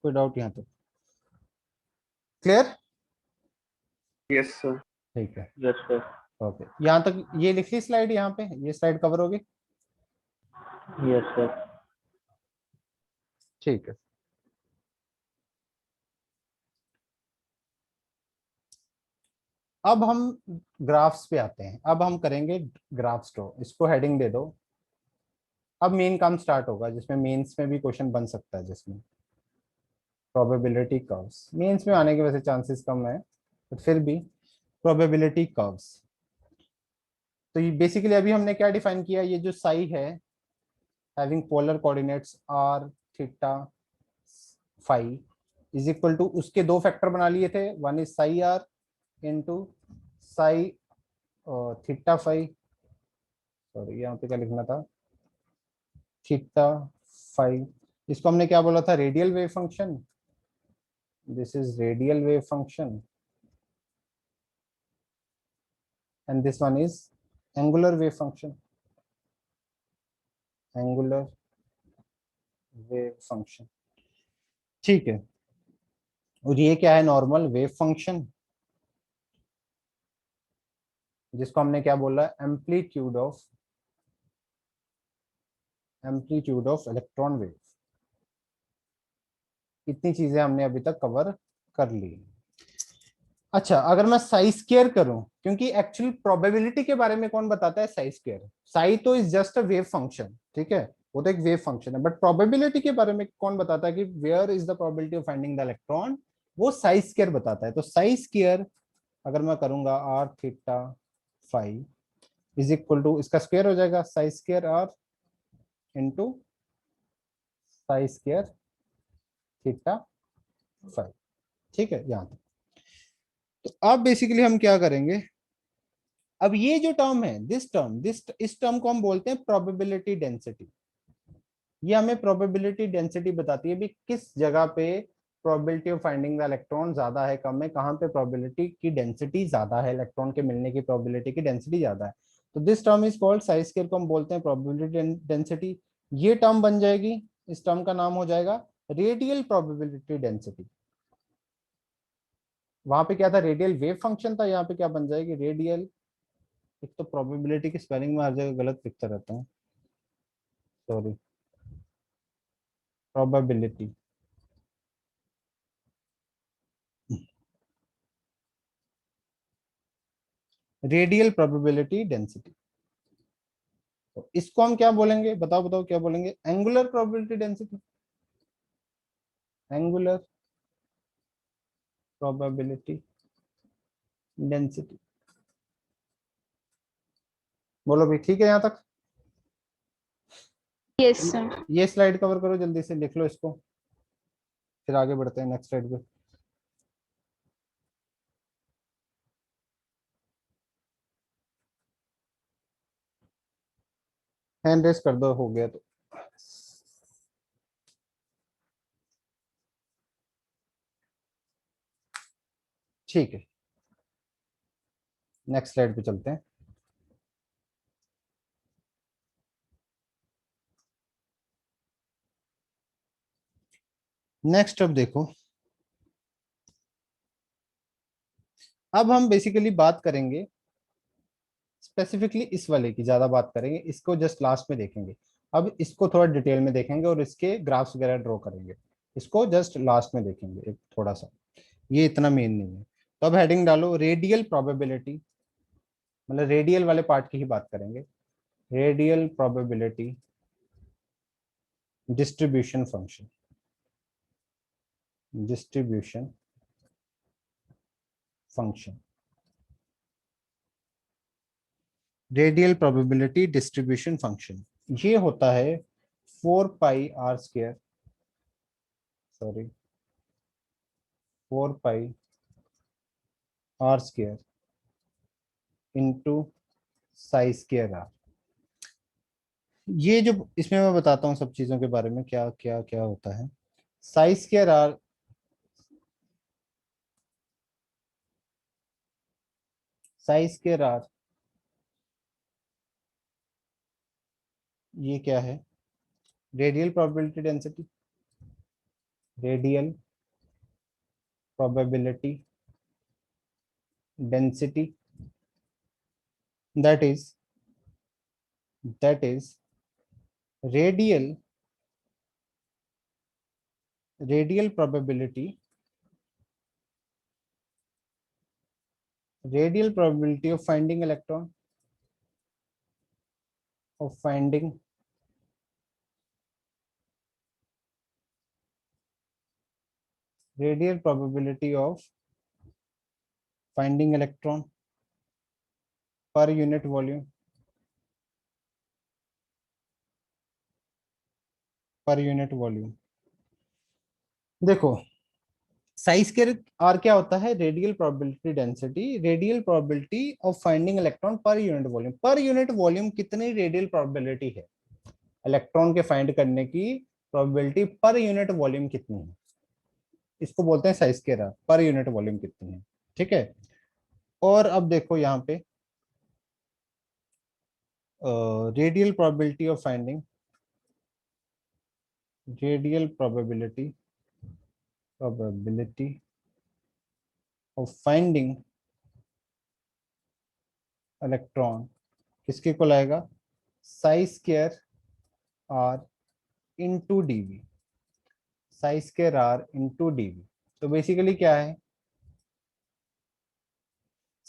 कोई डाउट यहाँ तक, क्लियर? Yes, sir. ठीक है, Yes, sir. ओके, यहाँ तक ये लिख ली स्लाइड, यहाँ पे ये स्लाइड कवर होगी। Yes, sir. ठीक है, अब हम ग्राफ्स पे आते हैं, अब हम करेंगे ग्राफ्स ड्रॉ, इसको हेडिंग दे दो। अब मेन काम स्टार्ट होगा, जिसमें मेंस में भी क्वेश्चन बन सकता है, जिसमें प्रोबेबिलिटी कर्व्स, मेंस में आने के वैसे चांसेस कम है, बट फिर भी प्रोबेबिलिटी कर्व्स। तो ये बेसिकली अभी हमने क्या डिफाइन किया, ये जो साई है having polar coordinates r theta phi is equal to, उसके दो फैक्टर बना लिए थे, one is psi r into psi theta phi, sorry यहाँ पे क्या लिखना था, थीटा फाई, इसको हमने क्या बोला था, radial wave function, this is radial wave function and this one is angular wave function, angular wave function। ठीक है, और ये क्या है, नॉर्मल वेव फंक्शन, जिसको हमने क्या बोला, एम्पलीट्यूड ऑफ इलेक्ट्रॉन वेव। इतनी चीजें हमने अभी तक कवर कर ली। अच्छा, अगर मैं साई स्क्वायर करूं, क्योंकि एक्चुअल प्रोबेबिलिटी के बारे में कौन बताता है, साई स्क्वायर, साई तो is just a wave function, ठीक है, वो तो एक वेव फंक्शन है, बट प्रोबेबिलिटी के बारे में कौन बताता है कि where is the probability of finding the electron, वो साई स्क्वायर बताता है। तो साई स्क्वायर अगर मैं करूंगा r theta phi is equal to, इसका स्क्वायर हो जाएगा psi square r into psi square theta phi. ठीक है, यहाँ तक। तो अब बेसिकली हम क्या करेंगे, अब ये जो टर्म है, इस टर्म को हम बोलते हैं प्रोबेबिलिटी डेंसिटी। ये हमें प्रोबेबिलिटी डेंसिटी बताती है भी किस जगह पे probability of finding the electron ज्यादा है कम है, कहाँ पे प्रोबेबिलिटी की डेंसिटी ज्यादा है, इलेक्ट्रॉन के मिलने की प्रोबेबिलिटी की डेंसिटी ज्यादा है। तो this term is called, Sai square को हम बोलते हैं प्रोबेबिलिटी डेंसिटी। ये टर्म बन जाएगी, इस टर्म का नाम हो जाएगा रेडियल प्रोबेबिलिटी डेंसिटी। वहां पे क्या था, रेडियल वेव फंक्शन था, यहाँ पे क्या बन जाएगी, रेडियल, एक तो प्रोबेबिलिटी की स्पेलिंग में हर जगह गलत लिखता रहता हूँ, sorry, probability, radial probability density. तो इसको हम क्या बोलेंगे, बताओ बताओ क्या बोलेंगे, angular probability density. Angular probability density. बोलो भी ठीक है यहाँ तक? Yes, sir. ये स्लाइड कवर करो, जल्दी से लिख लो इसको, फिर आगे बढ़ते हैं नेक्स्ट स्लाइड पे। हैंड रेस कर दो, हो गया तो। ठीक है, नेक्स्ट स्लाइड पे चलते हैं। नेक्स्ट अब देखो, अब हम बेसिकली बात करेंगे स्पेसिफिकली इस वाले की, ज्यादा बात करेंगे, इसको जस्ट लास्ट में देखेंगे। अब इसको थोड़ा डिटेल में देखेंगे और इसके ग्राफ्स वगैरह ड्रॉ करेंगे, इसको जस्ट लास्ट में देखेंगे एक थोड़ा सा, ये इतना मेन नहीं है। तो अब हेडिंग डालो रेडियल प्रोबेबिलिटी, मतलब रेडियल वाले पार्ट की ही बात करेंगे। Radial probability distribution function, distribution function, radial probability distribution function, ये होता है 4 पाई r², सॉरी 4 पाई r² इंटू साई²r। ये जो इसमें मैं बताता हूँ सब चीजों के बारे में, क्या क्या क्या होता है। साई²r, साई²r ये क्या है? Radial probability density, radial probability density, that is radial radial probability, radial probability of finding electron, of finding radial probability of finding electron per unit volume, per unit volume. देखो साइज के आर क्या होता है? Radial probability density, radial probability of finding electron per unit volume. Per unit volume कितनी radial probability है electron के find करने की, प्रोबेबिलिटी पर यूनिट वॉल्यूम कितनी है, इसको बोलते हैं साइज के आर, पर यूनिट वॉल्यूम कितनी है। ठीक है, और अब देखो यहाँ पे radial probability of finding, radial probability probability of finding electron किसके को लाएगा? साई² आर इंटू डीवी, साई² आर इंटू डीवी। तो बेसिकली क्या है?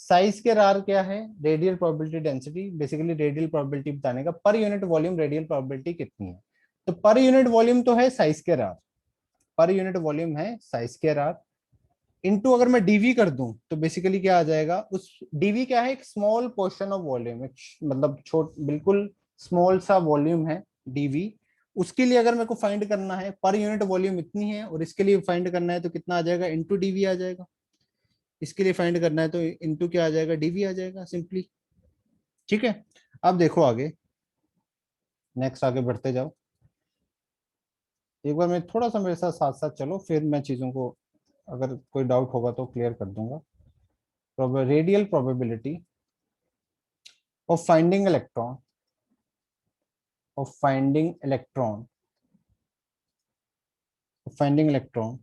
साई² आर क्या है? Radial probability density, basically radial probability बताने का, पर यूनिट वॉल्यूम रेडियल प्रोबेबिलिटी कितनी है। तो पर यूनिट वॉल्यूम तो है साई² आर, पर यूनिट वॉल्यूम है साई² आर इनटू अगर मैं डीवी कर दूं तो बेसिकली क्या आ जाएगा? उस डीवी क्या है? एक स्मॉल पोर्शन ऑफ वॉल्यूम, एक मतलब बिल्कुल स्मॉल सा वॉल्यूम है डीवी। उसके लिए अगर मेरे को फाइंड करना है, पर यूनिट वॉल्यूम इतनी है और इसके लिए फाइंड करना है तो कितना आ जाएगा? इनटू डीवी आ जाएगा। इसके लिए फाइंड करना है तो इनटू क्या आ जाएगा? डीवी आ जाएगा सिंपली। ठीक है, अब देखो आगे, नेक्स्ट आगे बढ़ते जाओ। एक बार मैं थोड़ा सा मेरे साथ साथ साथ चलो, फिर मैं चीजों को अगर कोई डाउट होगा तो क्लियर कर दूंगा। Radial probability of finding electron, of finding electron, finding electron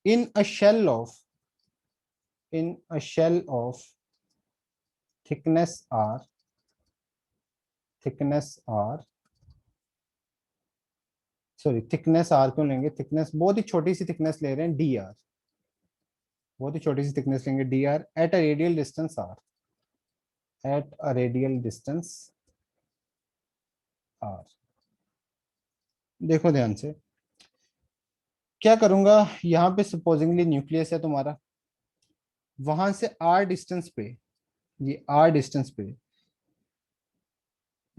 in a shell of, in a shell of thickness r, thickness r, sorry thickness r क्यों लेंगे? थिकनेस बहुत ही छोटी सी थिकनेस ले रहे हैं, डी आर, बहुत ही छोटी सी थिकनेस लेंगे D R eight a radial distance r, eight a radial distance r। देखो ध्यान से, क्या करूंगा, यहाँ पे सपोजिंगली न्यूक्लियस है तुम्हारा, वहां से आर डिस्टेंस पे, ये आर डिस्टेंस पे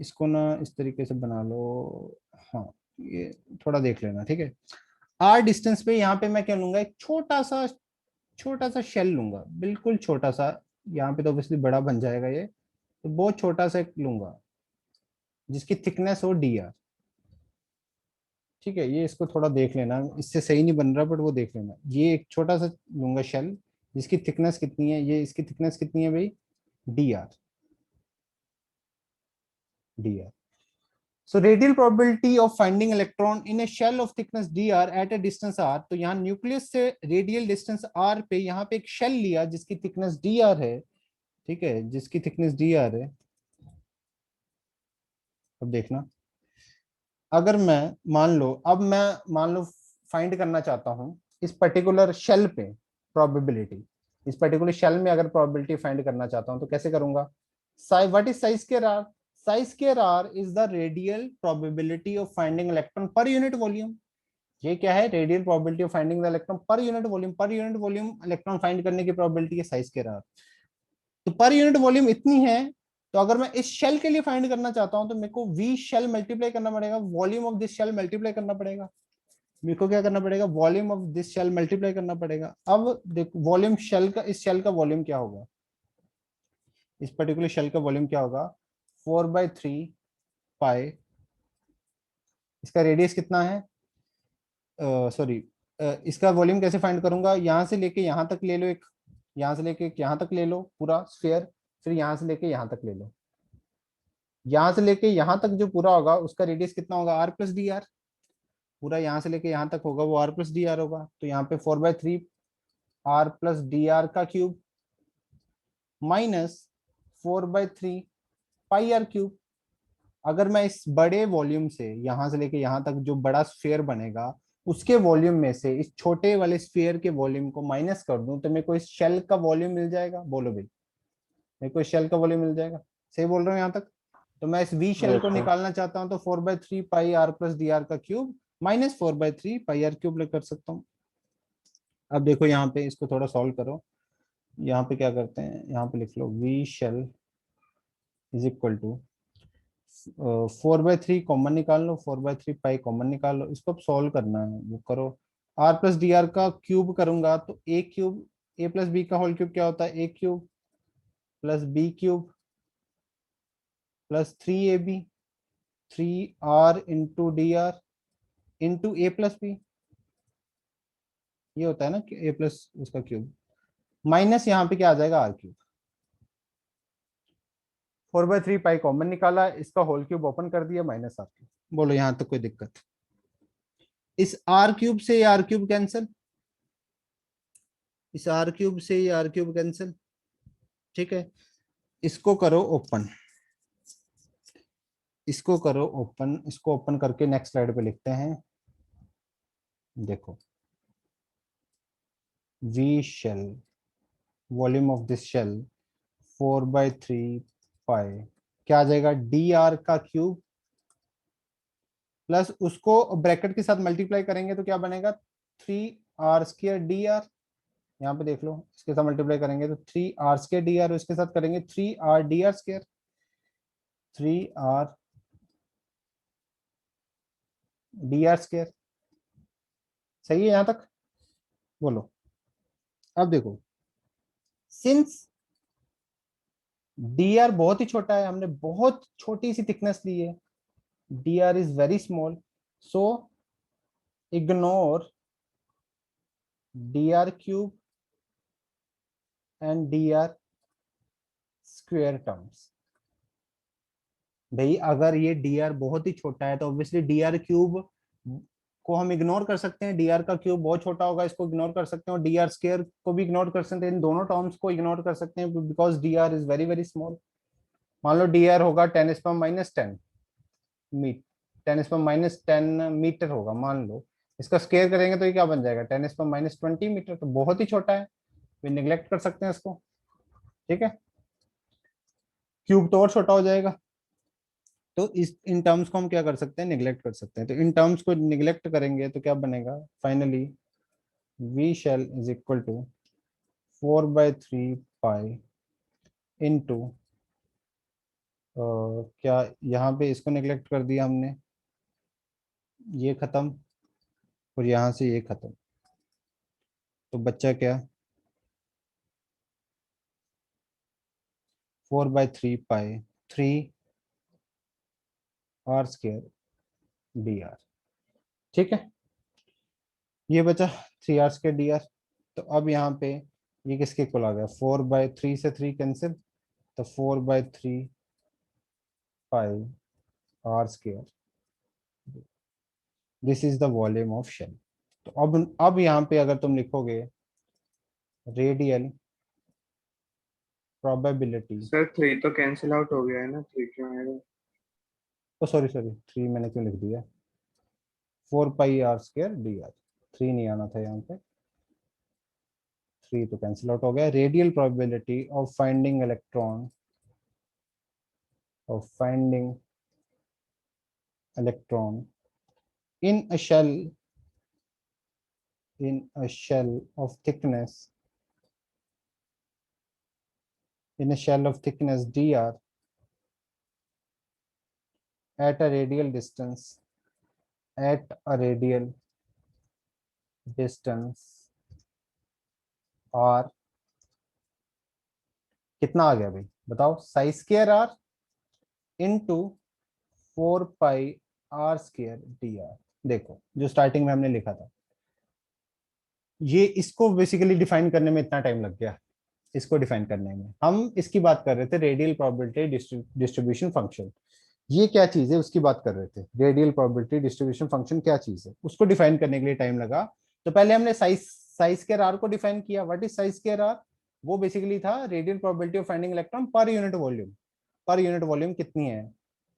इसको ना इस तरीके से बना लो। हाँ, ये थोड़ा देख लेना, ठीक है। आर डिस्टेंस पे यहाँ पे मैं क्या लूंगा, एक छोटा सा शेल लूंगा, बिल्कुल छोटा सा। यहाँ पे तो ऑब्वियसली बड़ा बन जाएगा ये, तो बहुत छोटा सा एक लूंगा जिसकी थिकनेस हो डी आर। ठीक है, ये इसको थोड़ा देख लेना, इससे सही नहीं बन रहा बट वो देख लेना। ये एक छोटा सा लूंगा शेल जिसकी थिकनेस कितनी है, ये इसकी थिकनेस कितनी है भाई, D R, D R. So radial probability of finding electron in a shell of thickness dr at a distance r, तो यहाँ न्यूक्लियस से रेडियल डिस्टेंस r पे यहाँ पे एक शेल लिया जिसकी थिकनेस dr है, ठीक है, जिसकी थिकनेस dr है। अब देखना, अगर मैं मान लो फाइंड करना चाहता हूँ इस पर्टिकुलर शेल पे प्रोबेबिलिटी, इस पर्टिकुलर शेल में अगर प्रोबेबिलिटी फाइंड करना चाहता हूँ तो कैसे करूंगा, what is psi square r, psi square r is the radial probability of finding electron per unit volume. ये क्या है, radial probability of finding the electron per unit volume, per unit volume electron find करने की probability है size square are. तो पर unit volume इतनी है, तो अगर मैं इस शेल के लिए फाइंड करना चाहता हूं तो मेरे को वी शेल मल्टीप्लाई करना पड़ेगा, volume of this shell multiply करना पड़ेगा। मेरे को क्या करना पड़ेगा, volume of this shell multiply करना पड़ेगा। अब देखो वॉल्यूम शेल का, इस शेल का वॉल्यूम क्या होगा, इस पर्टिकुलर शेल का वॉल्यूम क्या होगा, 4/3 पाई। इसका रेडियस कितना है, सॉरी, इसका वॉल्यूम कैसे फाइंड करूंगा, यहां से लेके यहां तक ले लो एक, यहां से लेके यहां तक ले लो पूरा स्फीयर, फिर यहां से लेके यहां तक ले लो, यहां से लेके यहां तक जो पूरा होगा उसका रेडियस कितना होगा, आर प्लस डी आर। पूरा यहां से लेके यहां तक होगा वो आर प्लस डी आर होगा, तो यहाँ पे 4/3 R + dr² माइनस 4/3 πr³। अगर मैं इस बड़े वॉल्यूम से यहां से लेके यहां तक जो बड़ा स्फीयर बनेगा उसके वॉल्यूम में से इस छोटे वाले स्फीयर के वॉल्यूम को माइनस कर दूं तो मेरे को इस शेल का वॉल्यूम मिल जाएगा। बोलो भाई, मेरे को इस शेल का वॉल्यूम मिल जाएगा, सही बोल रहा हूँ यहाँ तक। तो मैं इस वी शेल Yes, को sir. निकालना चाहता हूँ तो 4/3 πr + dr³ माइनस 4/3 πr³ कर सकता हूँ। अब देखो यहाँ पे इसको थोड़ा सॉल्व करो, यहाँ पे क्या करते हैं, यहाँ पे लिख लो V shell is equal to 4/3 common निकाल लो, 4/3 पाई कॉमन निकाल लो, इसको अब सॉल्व करना है, वो करो। आर प्लस डी आर का क्यूब करूंगा तो a cube, a plus b का होल क्यूब क्या होता है, a cube plus b cube plus 3ab, 3r × dr into a plus b, ये होता है ना ए प्लस उसका क्यूब, माइनस यहाँ पे क्या आ जाएगा, r³। 4/3 पाई कॉमन निकाला, इसका होल क्यूब ओपन कर दिया, माइनस r³। बोलो यहाँ तक कोई दिक्कत, इस r³ से ये r³ कैंसिल, इस r³ से ये r³ कैंसिल, ठीक है। इसको करो ओपन, इसको करो ओपन, इसको ओपन करके नेक्स्ट स्लाइड पे लिखते हैं। देखो V shell, volume of this shell 4/3 pi, क्या आ जाएगा, डी आर का क्यूब प्लस उसको ब्रैकेट के साथ मल्टीप्लाई करेंगे तो क्या बनेगा, 3r² dr। यहाँ पे देख लो, इसके साथ मल्टीप्लाई करेंगे तो 3r² dr, इसके साथ करेंगे 3r dr², 3r dr²। सही है यहाँ तक, बोलो। अब देखो, सिंस dr बहुत ही छोटा है, हमने बहुत छोटी सी थिकनेस ली है, dr is very small, so ignore dr³ and dr² terms. भाई अगर ये dr बहुत ही छोटा है तो ऑब्वियसली dr³ को हम इग्नोर कर सकते हैं, dr का क्यूब बहुत छोटा होगा, इसको इग्नोर कर सकते हैं, और dr² को भी इग्नोर कर सकते हैं, इन दोनों टर्म्स को इग्नोर कर सकते हैं because dr is very very small. मान लो dr होगा 10⁻⁻10 मीट 10⁻⁻10 मीटर होगा मान लो, इसका स्क्वायर करेंगे तो ये क्या बन जाएगा, 10⁻⁻20 मीटर, तो बहुत ही छोटा है, वे निग्लेक्ट कर सकते हैं इसको, ठीक है। क्यूब तो और छोटा हो जाएगा, तो इस इन टर्म्स को हम क्या कर सकते हैं, निगलेक्ट कर सकते हैं। तो इन टर्म्स को निगलेक्ट करेंगे तो क्या बनेगा, finally V shell is equal to 4/3 pi into, क्या यहाँ पे इसको निगलेक्ट कर दिया हमने, ये खत्म और यहाँ से ये खत्म, तो बच्चा क्या, 4/3 पाई 3r² dr। ठीक है, ये बचा 3r²dr। तो अब यहाँ पे ये किसके इक्वल आ गया, 4/3 से 3 कैंसिल, तो 4/3 pi r²। This is the volume of shell. तो अब यहाँ पे अगर तुम लिखोगे रेडियल प्रोबेबिलिटी, सर 3 तो कैंसिल आउट हो गया है ना, 3 क्यों आएगा? तो सॉरी सॉरी 3 मैंने क्यों लिख दिया, 4πr²dr, 3 नहीं आना था यहाँ पे, 3 तो कैंसिल आउट हो गया। Radial probability of finding electron, of finding electron in a shell, in a shell of thickness, in a shell of thickness dr at a radial distance, at a radial distance r, कितना आ गया भाई बताओ, psi² r into 4πr²dr। देखो जो starting में हमने लिखा था, ये इसको बेसिकली डिफाइन करने में इतना टाइम लग गया, इसको डिफाइन करने में हम इसकी बात कर रहे थे, रेडियल प्रोबेबिलिटी डिस्ट्रीब्यूशन फंक्शन। ये क्या चीज है उसकी बात कर रहे थे, रेडियल प्रोबेबिलिटी डिस्ट्रीब्यूशन फंक्शन क्या चीज है, उसको डिफाइन करने के लिए टाइम लगा। तो पहले हमने साइज² r को डिफाइन किया। व्हाट इज साइज² r, वो बेसिकली था radial probability of finding electron per unit volume. Per unit volume कितनी है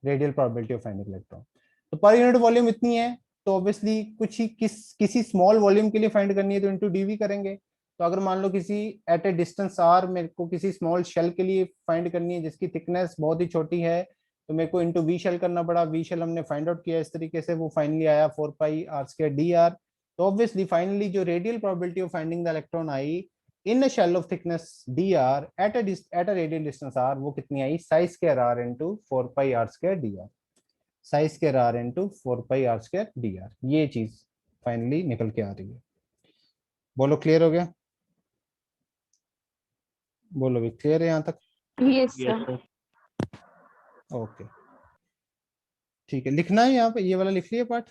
radial probability of finding electron, तो पर यूनिट वॉल्यूम इतनी है, तो ऑब्वियसली कुछ ही किसी स्मॉल वॉल्यूम के लिए फाइंड करनी है तो इंटू डीवी करेंगे। तो अगर मान लो किसी एट ए डिस्टेंस r मेरे को किसी स्मॉल शेल के लिए फाइंड करनी है जिसकी थिकनेस बहुत ही छोटी है, तो मेरे को इंटू वी शेल करना पड़ा। वी शेल हमने फाइंड आउट किया इस तरीके से, वो फाइनली आया 4πr²dr। तो ऑब्वियसली फाइनली जो radial probability of finding the electron आई in a shell of thickness dr at a radial distance r, वो कितनी आई, psi² r into 4πr²dr, psi² r into 4πr²dr। ये चीज फाइनली निकल के आ रही है। बोलो क्लियर हो गया, बोलो भी क्लियर है यहाँ तक, Yes, yes sir. Sir. Okay ठीक है। लिखना है यहाँ पे, ये वाला लिख लिया पार्ट,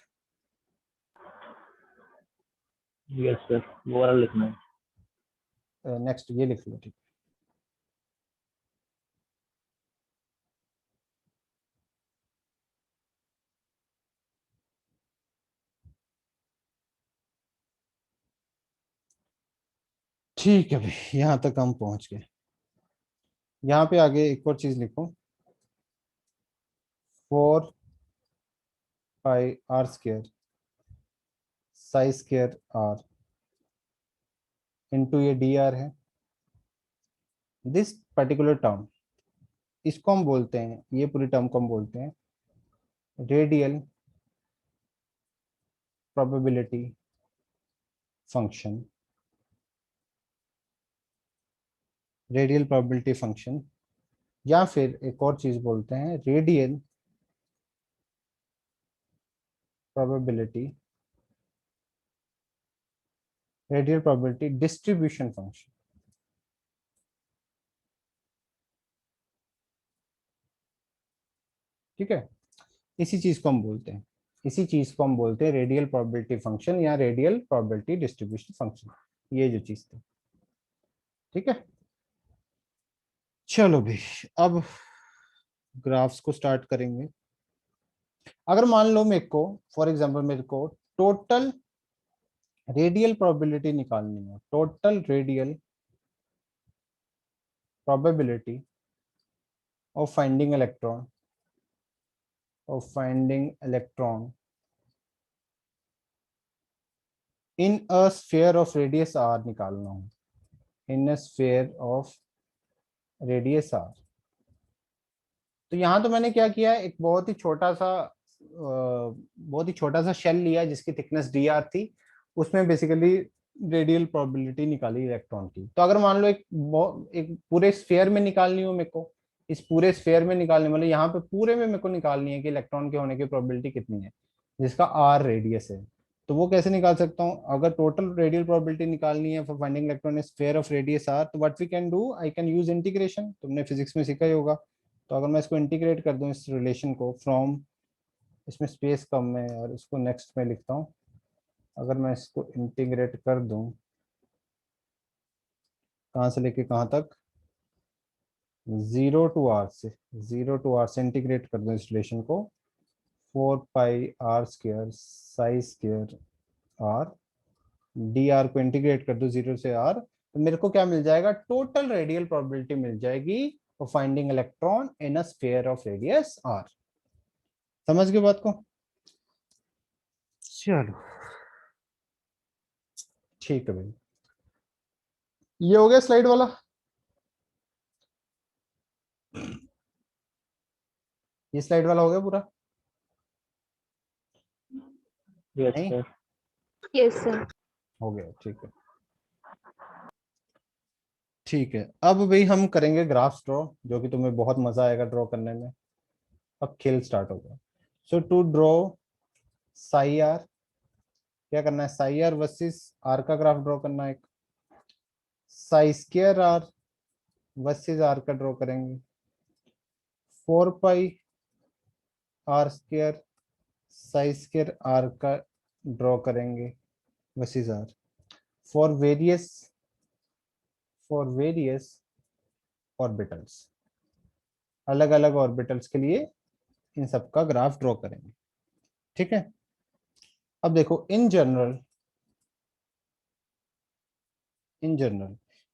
यस सर, वो वाला लिखना है। नेक्स्ट ये लिख लो, ठीक। ठीक है भाई, यहाँ तक हम पहुंच गए। यहाँ पे आगे एक और चीज लिखो, 4πr² psi² r इंटू ये dr है। दिस पर्टिकुलर टर्म, इसको हम बोलते हैं, ये पूरी टर्म को हम बोलते हैं radial probability function, radial probability function, या फिर एक और चीज बोलते हैं radial probability, radial probability distribution function. ठीक है, इसी चीज को हम बोलते हैं, इसी चीज को हम बोलते हैं रेडियल प्रोबेबिलिटी फंक्शन या रेडियल प्रोबेबिलिटी डिस्ट्रीब्यूशन फंक्शन, ये जो चीज थी। ठीक है, चलो भाई अब ग्राफ्स को स्टार्ट करेंगे। अगर मान लो मेरे को, फॉर एग्जांपल मेरे को टोटल रेडियल प्रोबेबिलिटी निकालनी है, total radial probability of finding electron, of finding electron in a sphere of radius r निकालना हो, in a sphere of radius r। तो यहाँ तो मैंने क्या किया, एक बहुत ही छोटा सा शेल लिया जिसकी थिकनेस dr थी, उसमें बेसिकली रेडियल प्रोबेबिलिटी निकाली इलेक्ट्रॉन की। तो अगर मान लो एक पूरे स्फीयर में निकालनी हो मेरे को, इस पूरे स्फीयर में निकालने, मतलब यहाँ पे पूरे में मेरे को निकालनी है कि इलेक्ट्रॉन के होने की प्रोबेबिलिटी कितनी है, जिसका r रेडियस है। तो वो कैसे निकाल सकता हूँ, अगर टोटल रेडियल प्रोबेबिलिटी निकालनी है for finding electron in sphere of radius r, तो what we can do, I can use integration, तुमने फिजिक्स में सीखा ही होगा। तो अगर मैं इसको इंटीग्रेट कर दूं इस रिलेशन को फ्रॉम, इसमें स्पेस कम है और इसको नेक्स्ट में लिखता हूँ, अगर मैं इसको इंटीग्रेट कर दूं कहाँ से लेके कहाँ तक, 0 to r से, 0 to r से इंटीग्रेट कर दूं इस रिलेशन को, 4 pi r² psi square r, dr को इंटीग्रेट कर दो 0 से r, तो मेरे को क्या मिल जाएगा, टोटल रेडियल प्रोबेबिलिटी मिल जाएगी for finding electron in a sphere of radius r। समझ गए बात को? चलो ठीक है भाई, ये हो गया स्लाइड वाला। ये स्लाइड वाला हो गया पूरा? यस नहीं सर। Yes sir. हो गया, ठीक है ठीक है। अब भाई हम करेंगे ग्राफ्स ड्रॉ, जो कि तुम्हें बहुत मजा आएगा ड्रॉ करने में। अब खेल स्टार्ट होगा। So to draw psi r, क्या करना है, साई आर वर्सेस आर का ग्राफ ड्रॉ करना है, एक psi square r versus r का ड्रॉ करेंगे, 4 pi r² psi square r का ड्रॉ करेंगे versus r, for various orbitals, अलग अलग ऑर्बिटल्स के लिए इन सब का ग्राफ ड्रॉ करेंगे। ठीक है, अब देखो इन जनरल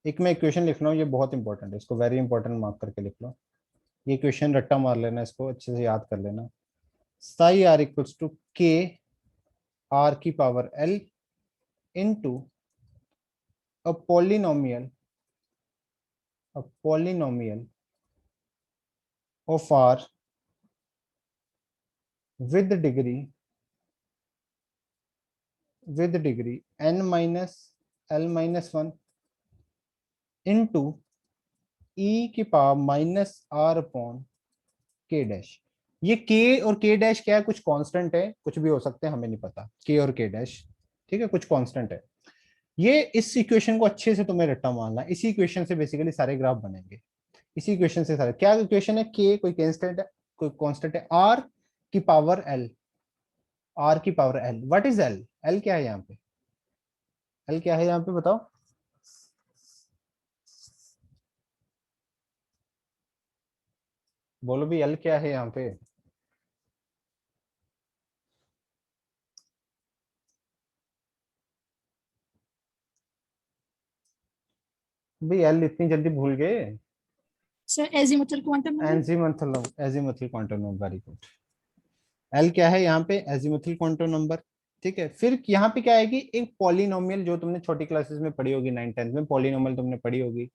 एक मैं इक्वेशन लिख रहा हूँ, ये बहुत इंपॉर्टेंट है, इसको वेरी इंपॉर्टेंट मार्क करके लिख लो। ये इक्वेशन रट्टा मार लेना, इसको अच्छे से याद कर लेना। Psi r equals to k r की power l into a polynomial of r with degree n minus l minus 1 into e की power minus r upon k dash. ये के और के डैश क्या है, कुछ कांस्टेंट है, कुछ भी हो सकते हैं, हमें नहीं पता के और के डैश, ठीक है, कुछ कांस्टेंट है। ये इस इक्वेशन को अच्छे से तुम्हें रट्टा मारना है, इसी इक्वेशन से बेसिकली सारे ग्राफ बनेंगे। इसी इक्वेशन से सारे, क्या इक्वेशन है, के कोई कांस्टेंट है, आर की पावर एल, आर की power L, what is L, L क्या है यहाँ पे, एल क्या है यहाँ पे बताओ, बोलो भी एल क्या है यहाँ पे। भाई एल इतनी जल्दी भूल गए? Sir azimuthal quantum number. Azimuthal quantum number, very good. L क्या है यहाँ पे, एजीमुथल क्वांटम नंबर। ठीक है, फिर यहाँ पे क्या आएगी, एक पॉलिनोमियल, जो तुमने छोटी क्लासेस में पढ़ी होगी, 9th 10th में पॉलिनोमियल तुमने पढ़ी होगी,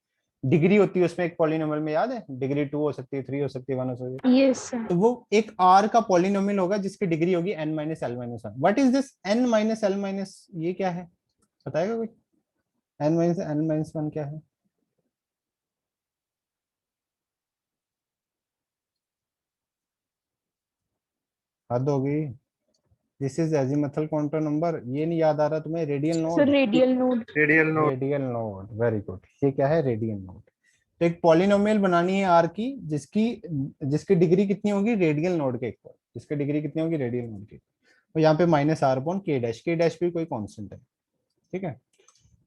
डिग्री होती है उसमें एक पॉलिनोमियल में, याद है, डिग्री 2 हो सकती है, 3 हो सकती है, 1 हो सकती है। Yes sir. तो वो एक आर का पॉलिनोमियल होगा जिसकी डिग्री होगी n minus l minus one. What is this n minus l minus, ये क्या है, बताएगा कोई, n minus l minus one क्या है? हद होगी, this is azimuthal quantum number. ये नहीं याद आ रहा तुम्हें, radial sir node, radial node. Radial note. Radial node, very good. ये क्या है, रेडियल नोड। तो एक पॉलिनोमियल बनानी है आर की, जिसकी जिसकी डिग्री कितनी होगी, रेडियल नोड के इक्वल, जिसकी डिग्री कितनी होगी, रेडियल नोड की। तो यहाँ पे minus r upon k dash भी कोई कांस्टेंट है। ठीक है,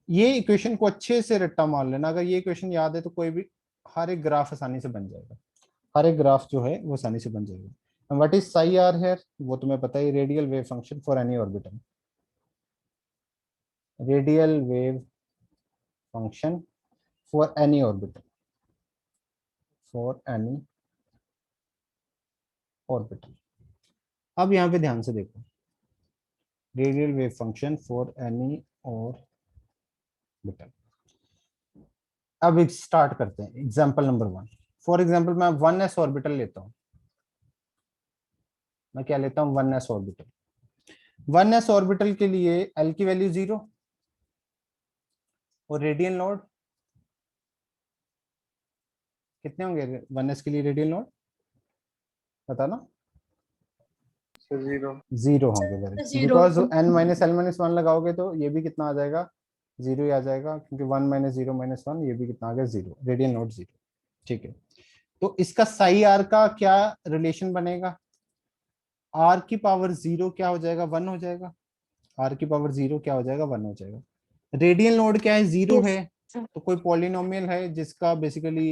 ये इक्वेशन को अच्छे से रट्टा मार लेना, अगर ये इक्वेशन याद है तो कोई भी हर एक ग्राफ आसानी से बन जाएगा, हर एक ग्राफ जो है वो आसानी से बन जाएगा। What is psi are here, वो तुम्हें पता है, radial wave function for any orbital, radial wave function for any orbital, for any orbital. अब यहाँ पे ध्यान से देखो, radial wave function for any orbital. अब स्टार्ट करते हैं एग्जांपल नंबर 1। फॉर एग्जांपल मैं 1s ऑर्बिटल लेता हूँ, मैं क्या लेता हूँ 1s ऑर्बिटल। 1s ऑर्बिटल के लिए एल की वैल्यू 0 और रेडियल नोड कितने होंगे 1s के लिए रेडियल नोड बताना। सर 0। 0 होंगे very, zero. Because n minus l minus one लगाओगे तो ये भी कितना आ जाएगा 0 ही आ जाएगा, क्योंकि 1 माइनस 0 माइनस 1 ये भी कितना आ गया 0, रेडियल नोड 0। ठीक है, तो इसका साई आर का क्या रिलेशन बनेगा, आर की पावर 0 क्या हो जाएगा 1 हो जाएगा, आर की पावर 0 क्या हो जाएगा 1 हो जाएगा। रेडियल नोड क्या है 0 यस है, सर। तो कोई पॉलिनोमियल है जिसका बेसिकली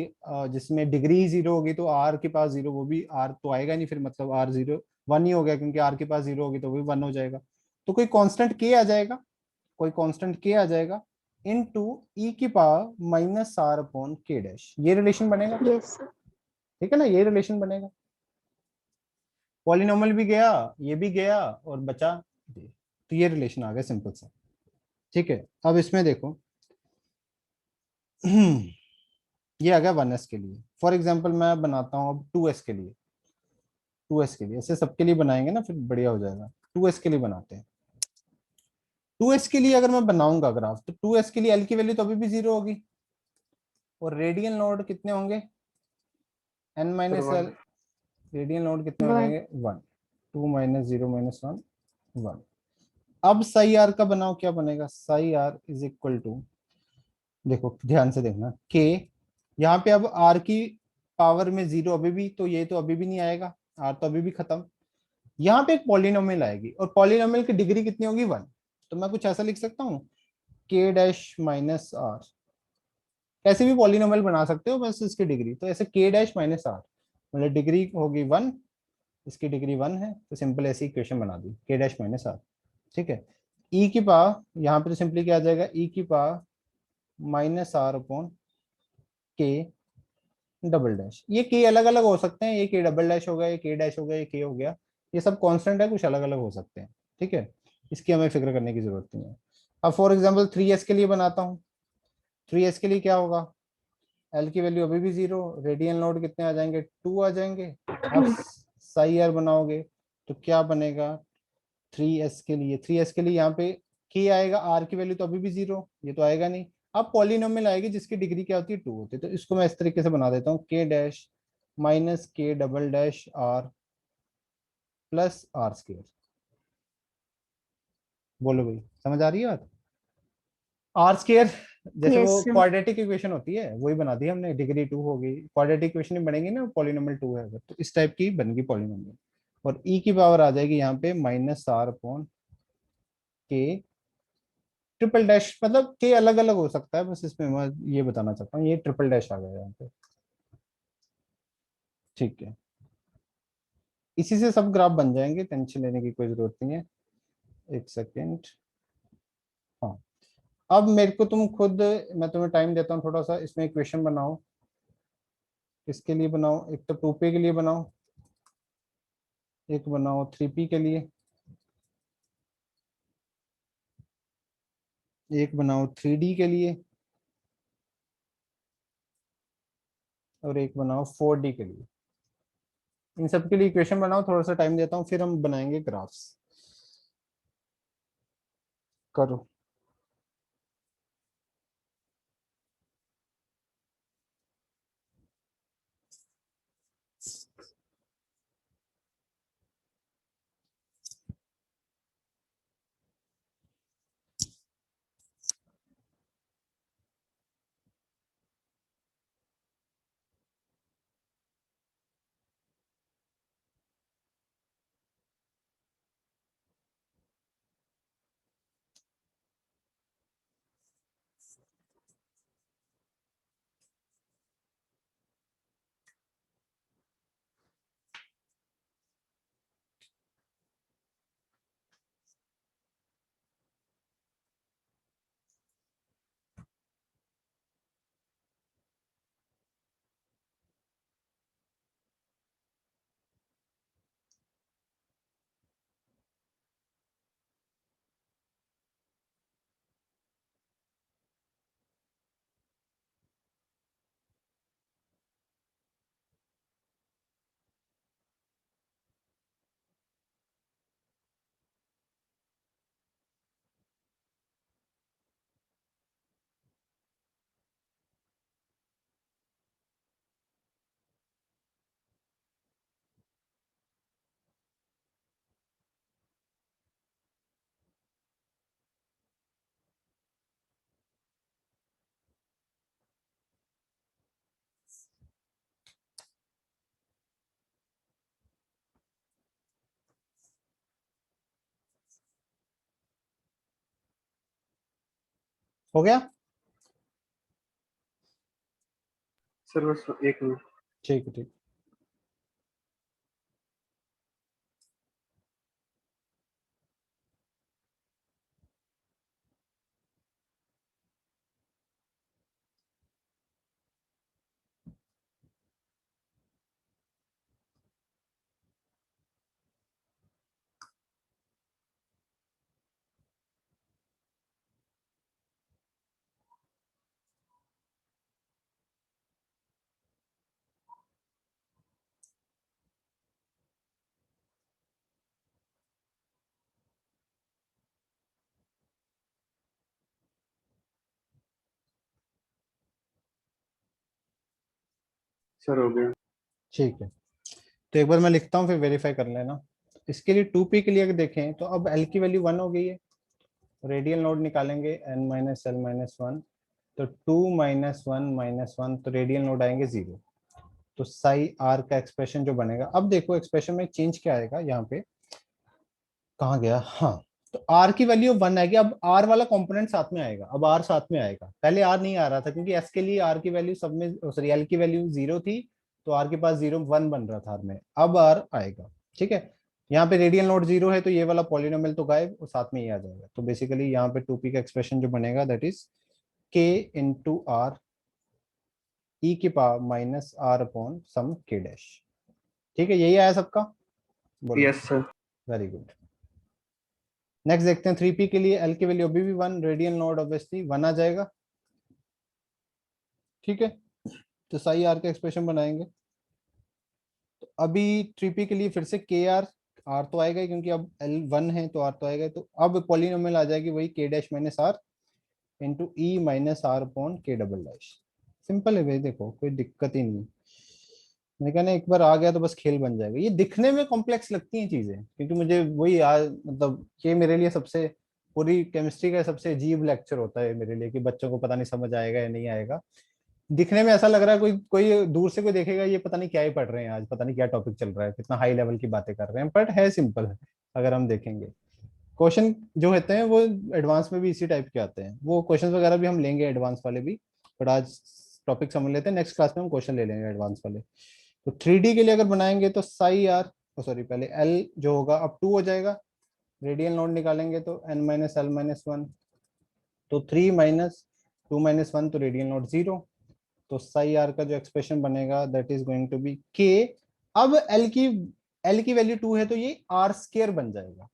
जिसमें डिग्री 0 होगी तो आर के पास 0, वो भी आर तो आएगा नहीं, फिर मतलब आर 0 1 ही हो गया, क्योंकि आर के पास 0 होगी तो वो भी 1 हो जाएगा। तो कोई कांस्टेंट के आ जाएगा, कोई कांस्टेंट के आ जाएगा इनटू ई की power minus r upon k dash, ये रिलेशन बनेगा। Yes sir. ठीक है ना, ये रिलेशन बनेगा। पॉलिनोमियल भी गया, ये भी गया और बचा ये। तो ये रिलेशन आ गया सिंपल सा। ठीक है, अब इसमें देखो ये आ गया 1s के लिए। फॉर एग्जाम्पल मैं बनाता हूँ अब 2s के लिए। 2s के लिए ऐसे सबके लिए बनाएंगे ना फिर बढ़िया हो जाएगा। 2s के लिए बनाते हैं। 2s के लिए अगर मैं बनाऊंगा ग्राफ तो 2s के लिए एल की वैल्यू तो अभी भी 0 होगी, और रेडियल नोड कितने होंगे n sir minus 1। L, radial node कितने हो वन। जाएंगे 1, 2 माइनस 0 माइनस 1 1। अब साई आर का बनाओ, क्या बनेगा psi r is equal to, देखो ध्यान से देखना के, यहाँ पे अब आर की पावर में 0 अभी भी, तो ये तो अभी भी नहीं आएगा, आर तो अभी भी खत्म। यहाँ पे एक पॉलिनोमियल आएगी और पॉलिनोमियल की डिग्री कितनी होगी 1, तो मैं कुछ ऐसा लिख सकता हूँ के डैश माइनस आर, कैसे भी पॉलिनोमियल बना सकते हो बस इसकी डिग्री, तो ऐसे के डैश माइनस आर, मतलब डिग्री होगी 1, इसकी डिग्री 1 है, तो सिंपल ऐसी इक्वेशन बना दी के डैश माइनस आर। ठीक है, ई की पावर यहाँ पे तो सिंपली क्या आ जाएगा ई की power minus r upon k double dash. ये के अलग अलग हो सकते हैं, ये के डबल डैश हो गया, ये के डैश हो गया, ये के हो गया, ये सब कांस्टेंट है, कुछ अलग अलग हो सकते हैं। ठीक है, इसकी हमें फिक्र करने की जरूरत नहीं है। अब फॉर एग्जांपल 3s के लिए बनाता हूँ। 3s के लिए क्या होगा, एल की वैल्यू अभी भी 0, रेडियल नोड कितने आ जाएंगे 2 आ जाएंगे। अब साई आर बनाओगे तो क्या बनेगा 3s के लिए, 3s के लिए यहाँ पे के आएगा, आर की वैल्यू तो अभी भी 0, ये तो आएगा नहीं। अब पॉलिनोमियल आएगी जिसकी डिग्री क्या होती है 2 होती है, तो इसको मैं इस तरीके से बना देता हूँ k dash minus k double dash r plus r square. बोलो भाई समझ आ रही है बात। आर स्क्र जैसे यस वो सर। क्वाड्रेटिक इक्वेशन होती है वही बना दी हमने, डिग्री 2 होगी, क्वाड्रेटिक इक्वेशन ही बनेगी ना, पॉलिनोमियल 2 है अगर, तो इस टाइप की बनेगी पॉलिनोमियल। और ई की पावर आ जाएगी यहाँ पे माइनस आर अपॉन के ट्रिपल डैश, मतलब के अलग अलग हो सकता है, बस इसमें मैं ये बताना चाहता हूँ, ये ट्रिपल डैश आ गया यहाँ पे। ठीक है, इसी से सब ग्राफ बन जाएंगे, टेंशन लेने की कोई जरूरत नहीं है। एक सेकेंड, हाँ। अब मेरे को तुम खुद, मैं तुम्हें टाइम देता हूँ थोड़ा सा, इसमें इक्वेशन बनाओ। किसके लिए बनाओ, एक तो 2p के लिए बनाओ, एक बनाओ 3p के लिए, एक बनाओ 3d के लिए, और एक बनाओ 4d के लिए। इन सब के लिए इक्वेशन बनाओ, थोड़ा सा टाइम देता हूँ, फिर हम बनाएंगे ग्राफ्स। करो। हो गया? सर बस एक मिनट। ठीक है, ठीक। सर हो गया। ठीक है, तो एक बार मैं लिखता हूँ, फिर वेरीफाई कर लेना। इसके लिए 2p के लिए अगर देखें तो अब l की वैल्यू 1 हो गई है, रेडियल नोड निकालेंगे n minus l minus one, तो 2 माइनस वन माइनस वन, तो रेडियल नोड आएंगे 0। तो साई आर का एक्सप्रेशन जो बनेगा, अब देखो एक्सप्रेशन में चेंज क्या आएगा यहाँ पे, कहाँ गया, हाँ, तो r की वैल्यू 1 आएगी। अब r वाला कंपोनेंट साथ में आएगा, अब r साथ में आएगा, पहले r नहीं आ रहा था क्योंकि s के लिए r की वैल्यू सब में, सॉरी l की वैल्यू 0 थी, तो r के पास 0 1 बन रहा था r में, अब r आएगा। ठीक है, यहाँ पे रेडियल नोड 0 है, तो ये वाला पॉलिनोमियल तो गायब और साथ में ही आ जाएगा। तो बेसिकली यहाँ पे 2p का एक्सप्रेशन जो बनेगा that is k into r e की power minus r upon some k dash. ठीक है, यही आया सबका, बोलो। Yes sir. Very good. Next देखते हैं 3p के लिए, l की वैल्यू अभी भी 1, रेडियल नोड ऑब्वियसली 1 आ जाएगा। ठीक है, तो साई आर का एक्सप्रेशन बनाएंगे। तो अभी 3p के लिए फिर से के आर, आर तो आएगा ही क्योंकि अब l 1 है तो r तो आएगा, तो अब पॉलिनोमियल आ जाएगी वही k dash minus r into e minus r upon k double dash. Simple है भाई, देखो कोई दिक्कत ही नहीं। मैंने कहा ना, एक बार आ गया तो बस खेल बन जाएगा। ये दिखने में कॉम्प्लेक्स लगती हैं चीजें, क्योंकि मुझे वही आज मतलब ये मेरे लिए सबसे, पूरी केमिस्ट्री का सबसे अजीब लेक्चर होता है मेरे लिए, कि बच्चों को पता नहीं समझ आएगा या नहीं आएगा। दिखने में ऐसा लग रहा है कोई कोई दूर से कोई देखेगा ये पता नहीं क्या ही पढ़ रहे हैं आज, पता नहीं क्या टॉपिक चल रहा है, कितना हाई लेवल की बातें कर रहे हैं, बट है सिंपल है अगर हम देखेंगे। क्वेश्चन जो होते हैं वो एडवांस में भी इसी टाइप के आते हैं, वो क्वेश्चन वगैरह भी हम लेंगे एडवांस वाले भी, बट आज टॉपिक समझ लेते हैं, नेक्स्ट क्लास में हम क्वेश्चन ले लेंगे एडवांस वाले। तो 3D के लिए अगर बनाएंगे तो साई आर, सॉरी पहले L जो होगा अब 2 हो जाएगा, रेडियल नोड निकालेंगे तो n minus l minus one, तो 3 माइनस 2 माइनस वन, तो रेडियल नोड 0। तो साई आर का जो एक्सप्रेशन बनेगा that is going to be k। अब L की वैल्यू 2 है तो ये आर स्क्र बन जाएगा,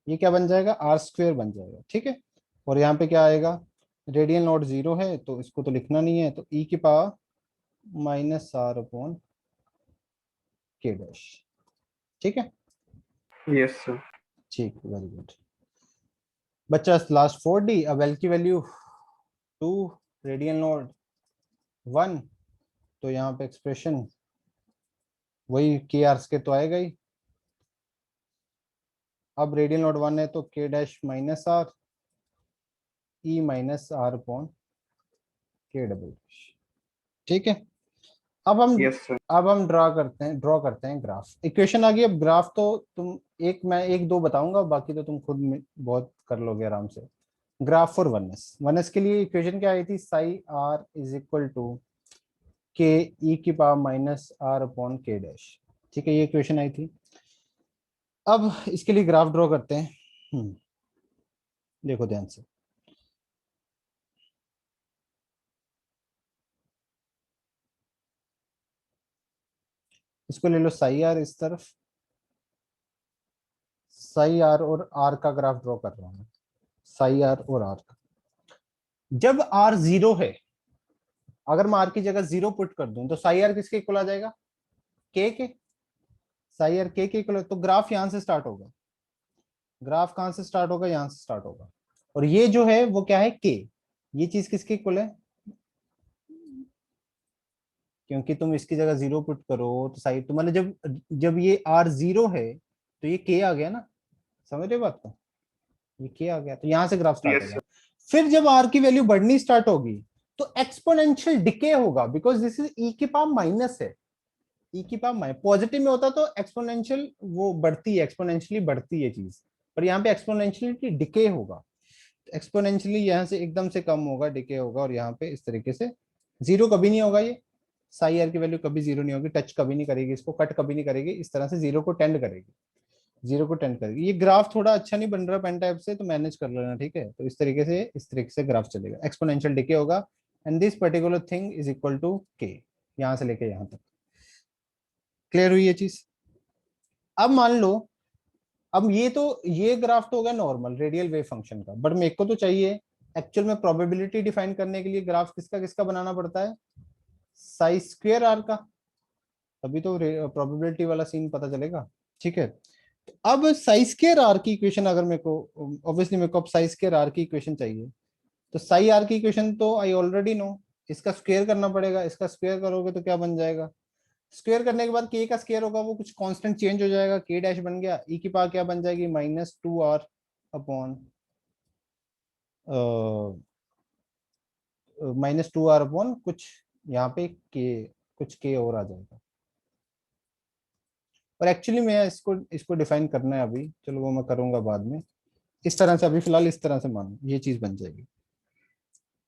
ये क्या बन जाएगा, आर स्क्वेयर बन जाएगा। ठीक है, और यहाँ पे क्या आएगा, रेडियल नोड 0 है तो इसको तो लिखना नहीं है, तो e की power minus r upon k dash. ठीक है, यस सर। ठीक, वेरी गुड। बच्चा लास्ट 4D, अब L की वैल्यू 2, रेडियल नोड 1, तो यहाँ पे एक्सप्रेशन वही के आर के तो आएगा ही। अब रेडियल नोड 1 है तो k dash minus r e minus r upon k double dash. ठीक है, अब हम यस सर। अब हम ड्रॉ करते हैं ग्राफ। इक्वेशन आ गई, अब ग्राफ तो तुम एक, मैं एक दो बताऊंगा, बाकी तो तुम खुद बहुत कर लोगे आराम से। ग्राफ फॉर 1s के लिए इक्वेशन क्या आई थी, psi r is equal to k e की power minus r upon k dash. ठीक है, ये इक्वेशन आई थी। अब इसके लिए ग्राफ ड्रॉ करते हैं। देखो ध्यान से, इसको ले लो साई आर इस तरफ, साई आर और आर का ग्राफ ड्रॉ कर रहा हूँ, साई आर और आर का। जब आर 0 है, अगर मैं आर की जगह 0 पुट कर दूं तो साई आर किसके इक्वल आ जाएगा, के साई आर के इक्वल, तो ग्राफ यहां से स्टार्ट होगा। ग्राफ कहां से स्टार्ट होगा, यहां से स्टार्ट होगा, और ये जो है वो क्या है, के। ये चीज किसके इक्वल है, क्योंकि तुम इसकी जगह 0 पुट करो तो साई, तो मतलब जब जब ये आर 0 है तो ये के आ गया ना, समझ रहे बात को, ये के आ गया, तो यहां से ग्राफ स्टार्ट यस होगा। सर। फिर जब आर की वैल्यू बढ़नी स्टार्ट होगी तो एक्सपोनेंशियल डिके होगा, बिकॉज दिस इज ई की पावर माइनस है, ई की पावर माइनस, पॉजिटिव में होता तो एक्सपोनेंशियल वो बढ़ती है, एक्सपोनेंशियली बढ़ती है चीज, पर यहाँ पे एक्सपोनेंशियली डिके होगा। एक्सपोनेंशियली यहाँ से एकदम से कम होगा, डिके होगा, और यहाँ पे इस तरीके से जीरो कभी नहीं होगा। ये साई आर की वैल्यू कभी जीरो नहीं होगी, टच कभी नहीं करेगी, इसको कट कभी नहीं करेगी, इस तरह से जीरो को टेंड करेगी, जीरो को टेंड करेगी। ये ग्राफ थोड़ा अच्छा नहीं बन रहा पेन टाइप से, तो मैनेज कर लेना, ठीक है। तो इस तरीके से ग्राफ चलेगा, एक्सपोनेंशियल डिके होगा, and this particular thing is equal to k, यहाँ से लेके यहाँ तक। क्लियर हुई ये चीज? अब मान लो, अब ये ग्राफ तो होगा नॉर्मल रेडियल वेव फंक्शन का, बट मेरे को तो चाहिए एक्चुअल में प्रोबेबिलिटी डिफाइन करने के लिए ग्राफ किसका किसका बनाना पड़ता है, साई स्क्वायर आर का, तभी तो प्रोबेबिलिटी वाला सीन पता चलेगा, ठीक है। तो अब साई स्क्वायर आर की इक्वेशन अगर मेरे को, ऑब्वियसली मेरे को अब साई स्क्वायर आर की इक्वेशन चाहिए, तो साई आर की इक्वेशन तो आई ऑलरेडी नो, इसका स्क्वायर करना पड़ेगा, इसका स्क्वायर करोगे तो क्या बन जाएगा, स्क्वायर करने के बाद के का स्क्वायर होगा, वो कुछ कांस्टेंट चेंज हो जाएगा, के डैश बन गया, ई की पावर क्या बन जाएगी, -2r अपॉन -2r अपॉन कुछ, यहाँ पे के, कुछ के और आ जाएगा। और एक्चुअली मैं इसको इसको डिफाइन करना है अभी, चलो वो मैं करूंगा बाद में। इस तरह से अभी फिलहाल इस तरह से मानो ये चीज बन जाएगी,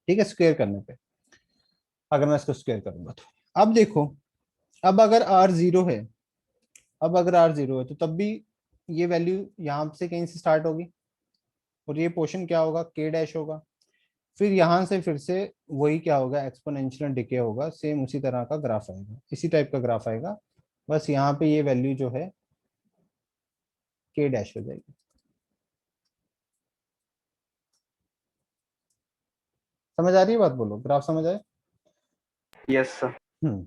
ठीक है, स्क्वायर करने पे, अगर मैं इसको स्क्वायर करूंगा तो। अब देखो, अब अगर r जीरो है, अब अगर r जीरो है तो तब भी ये वैल्यू यहाँ से कहीं से स्टार्ट होगी, और ये पोर्शन क्या होगा, के डैश होगा, फिर यहाँ से फिर से वही क्या होगा, एक्सपोनेंशियल डिके होगा, सेम उसी तरह का ग्राफ आएगा, इसी टाइप का ग्राफ आएगा, बस यहाँ पे ये वैल्यू जो है के डैश हो जाएगी। समझ आ रही है बात, बोलो ग्राफ समझ आए? Yes sir.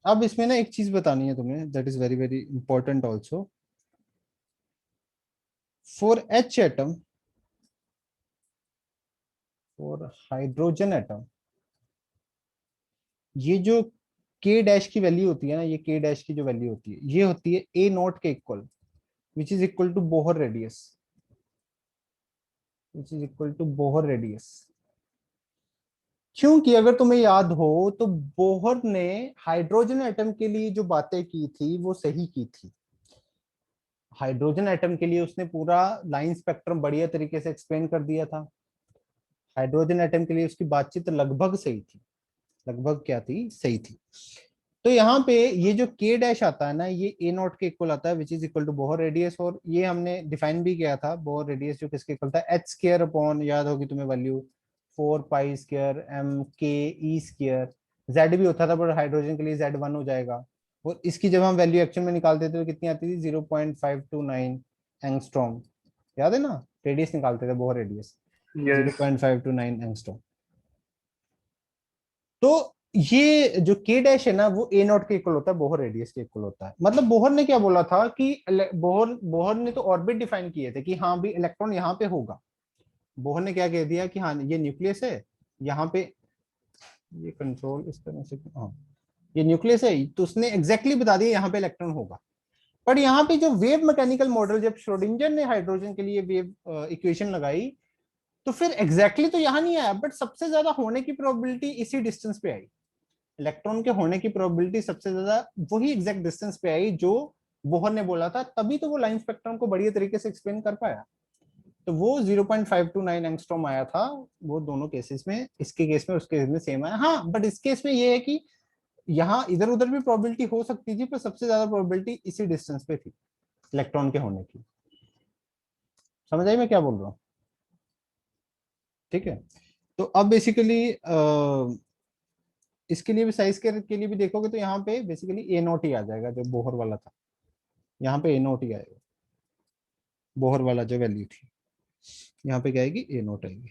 अब इसमें ना एक चीज बतानी है तुम्हें, that is very very important also, for H atom, for hydrogen atom, ये जो के डैश की वैल्यू होती है ना, ये के डैश की जो वैल्यू होती है, ये होती है a naught k equal, which is equal to Bohr radius, which is equal to Bohr radius. क्योंकि अगर तुम्हें याद हो तो बोहर ने हाइड्रोजन एटम के लिए जो बातें की थी वो सही की थी, हाइड्रोजन एटम के लिए उसने पूरा लाइन स्पेक्ट्रम बढ़िया तरीके से एक्सप्लेन कर दिया था, हाइड्रोजन एटम के लिए उसकी बातचीत लगभग सही थी, लगभग क्या थी, सही थी। तो यहाँ पे ये जो के डैश आता है ना, ये ए नॉट के इक्वल आता है, which is equal to Bohr radius, और ये हमने डिफाइन भी किया था, बोहर रेडियस जो किसके इक्वल था, एच स्क्वायर अपॉन, याद होगी तुम्हें value, 4 pi square m k e square, Z भी होता था पर हाइड्रोजन के लिए जेड 1 हो जाएगा, और इसकी जब हम वैल्यू एक्चुअल में निकालते थे तो कितनी आती थी, 0.529 एंगस्ट्रॉम, याद है ना, रेडियस निकालते थे, बोहर रेडियस यस 0.529 एंगस्ट्रॉम। तो ये जो के डैश है ना, वो ए नॉट के इक्वल होता है, बोहर रेडियस के इक्वल होता है। मतलब बोहर ने क्या बोला था कि बोहर बोहर ने तो ऑर्बिट डिफाइन किए थे कि हाँ भी इलेक्ट्रॉन यहाँ पे होगा, बोहर ने क्या कह दिया कि हाँ ये न्यूक्लियस है, यहाँ पे ये कंट्रोल इस तरह से, हाँ ये न्यूक्लियस है, तो उसने एग्जैक्टली बता दिया यहाँ पे इलेक्ट्रॉन होगा। पर यहाँ पे जो वेव मैकेनिकल मॉडल, जब श्रोडिंगर ने हाइड्रोजन के लिए वेव इक्वेशन लगाई, तो फिर एग्जैक्टली तो यहाँ नहीं आया, बट सबसे ज्यादा होने की प्रोबेबिलिटी इसी डिस्टेंस पे आई, इलेक्ट्रॉन के होने की प्रोबेबिलिटी सबसे ज्यादा वही एग्जैक्ट डिस्टेंस पे आई जो बोहर ने बोला था, तभी तो वो लाइन स्पेक्ट्रम को बढ़िया तरीके से एक्सप्लेन कर पाया। तो वो 0.529 एंगस्ट्रॉम आया था, वो दोनों केसेस में, इसके केस में उसके केस में सेम आया। हाँ बट इस केस में ये है कि यहाँ इधर उधर भी प्रोबेबिलिटी हो सकती थी, पर सबसे ज्यादा प्रोबेबिलिटी इसी डिस्टेंस पे थी इलेक्ट्रॉन के होने की। समझ आई मैं क्या बोल रहा हूँ? ठीक है। तो अब बेसिकली इसके लिए भी, साइज के लिए भी देखोगे तो यहाँ पे बेसिकली ए नोट ही आ जाएगा, जो बोहर वाला था, यहाँ पे ए नोट ही आएगा, बोहर वाला जो वैल्यू थी यहाँ पे क्या आएगी, ए नोट आएगी,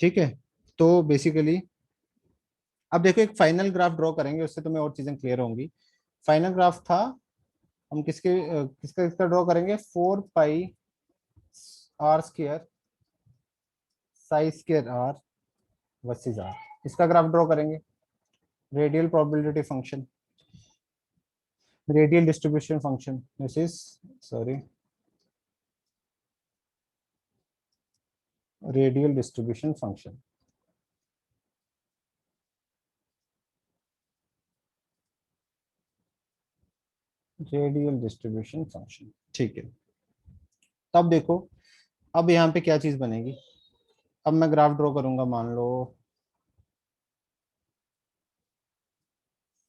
ठीक है। तो बेसिकली अब देखो एक फाइनल ग्राफ ड्रॉ करेंगे, उससे तुम्हें और चीजें क्लियर होंगी। फाइनल ग्राफ था, हम किसका किसका ड्रॉ करेंगे, 4 pi r square psi square r versus r, इसका ग्राफ ड्रॉ करेंगे, radial probability function, radial distribution function, this is, sorry, radial distribution function, radial distribution function, ठीक है। तब देखो अब यहाँ पे क्या चीज बनेगी, अब मैं ग्राफ ड्रॉ करूंगा, मान लो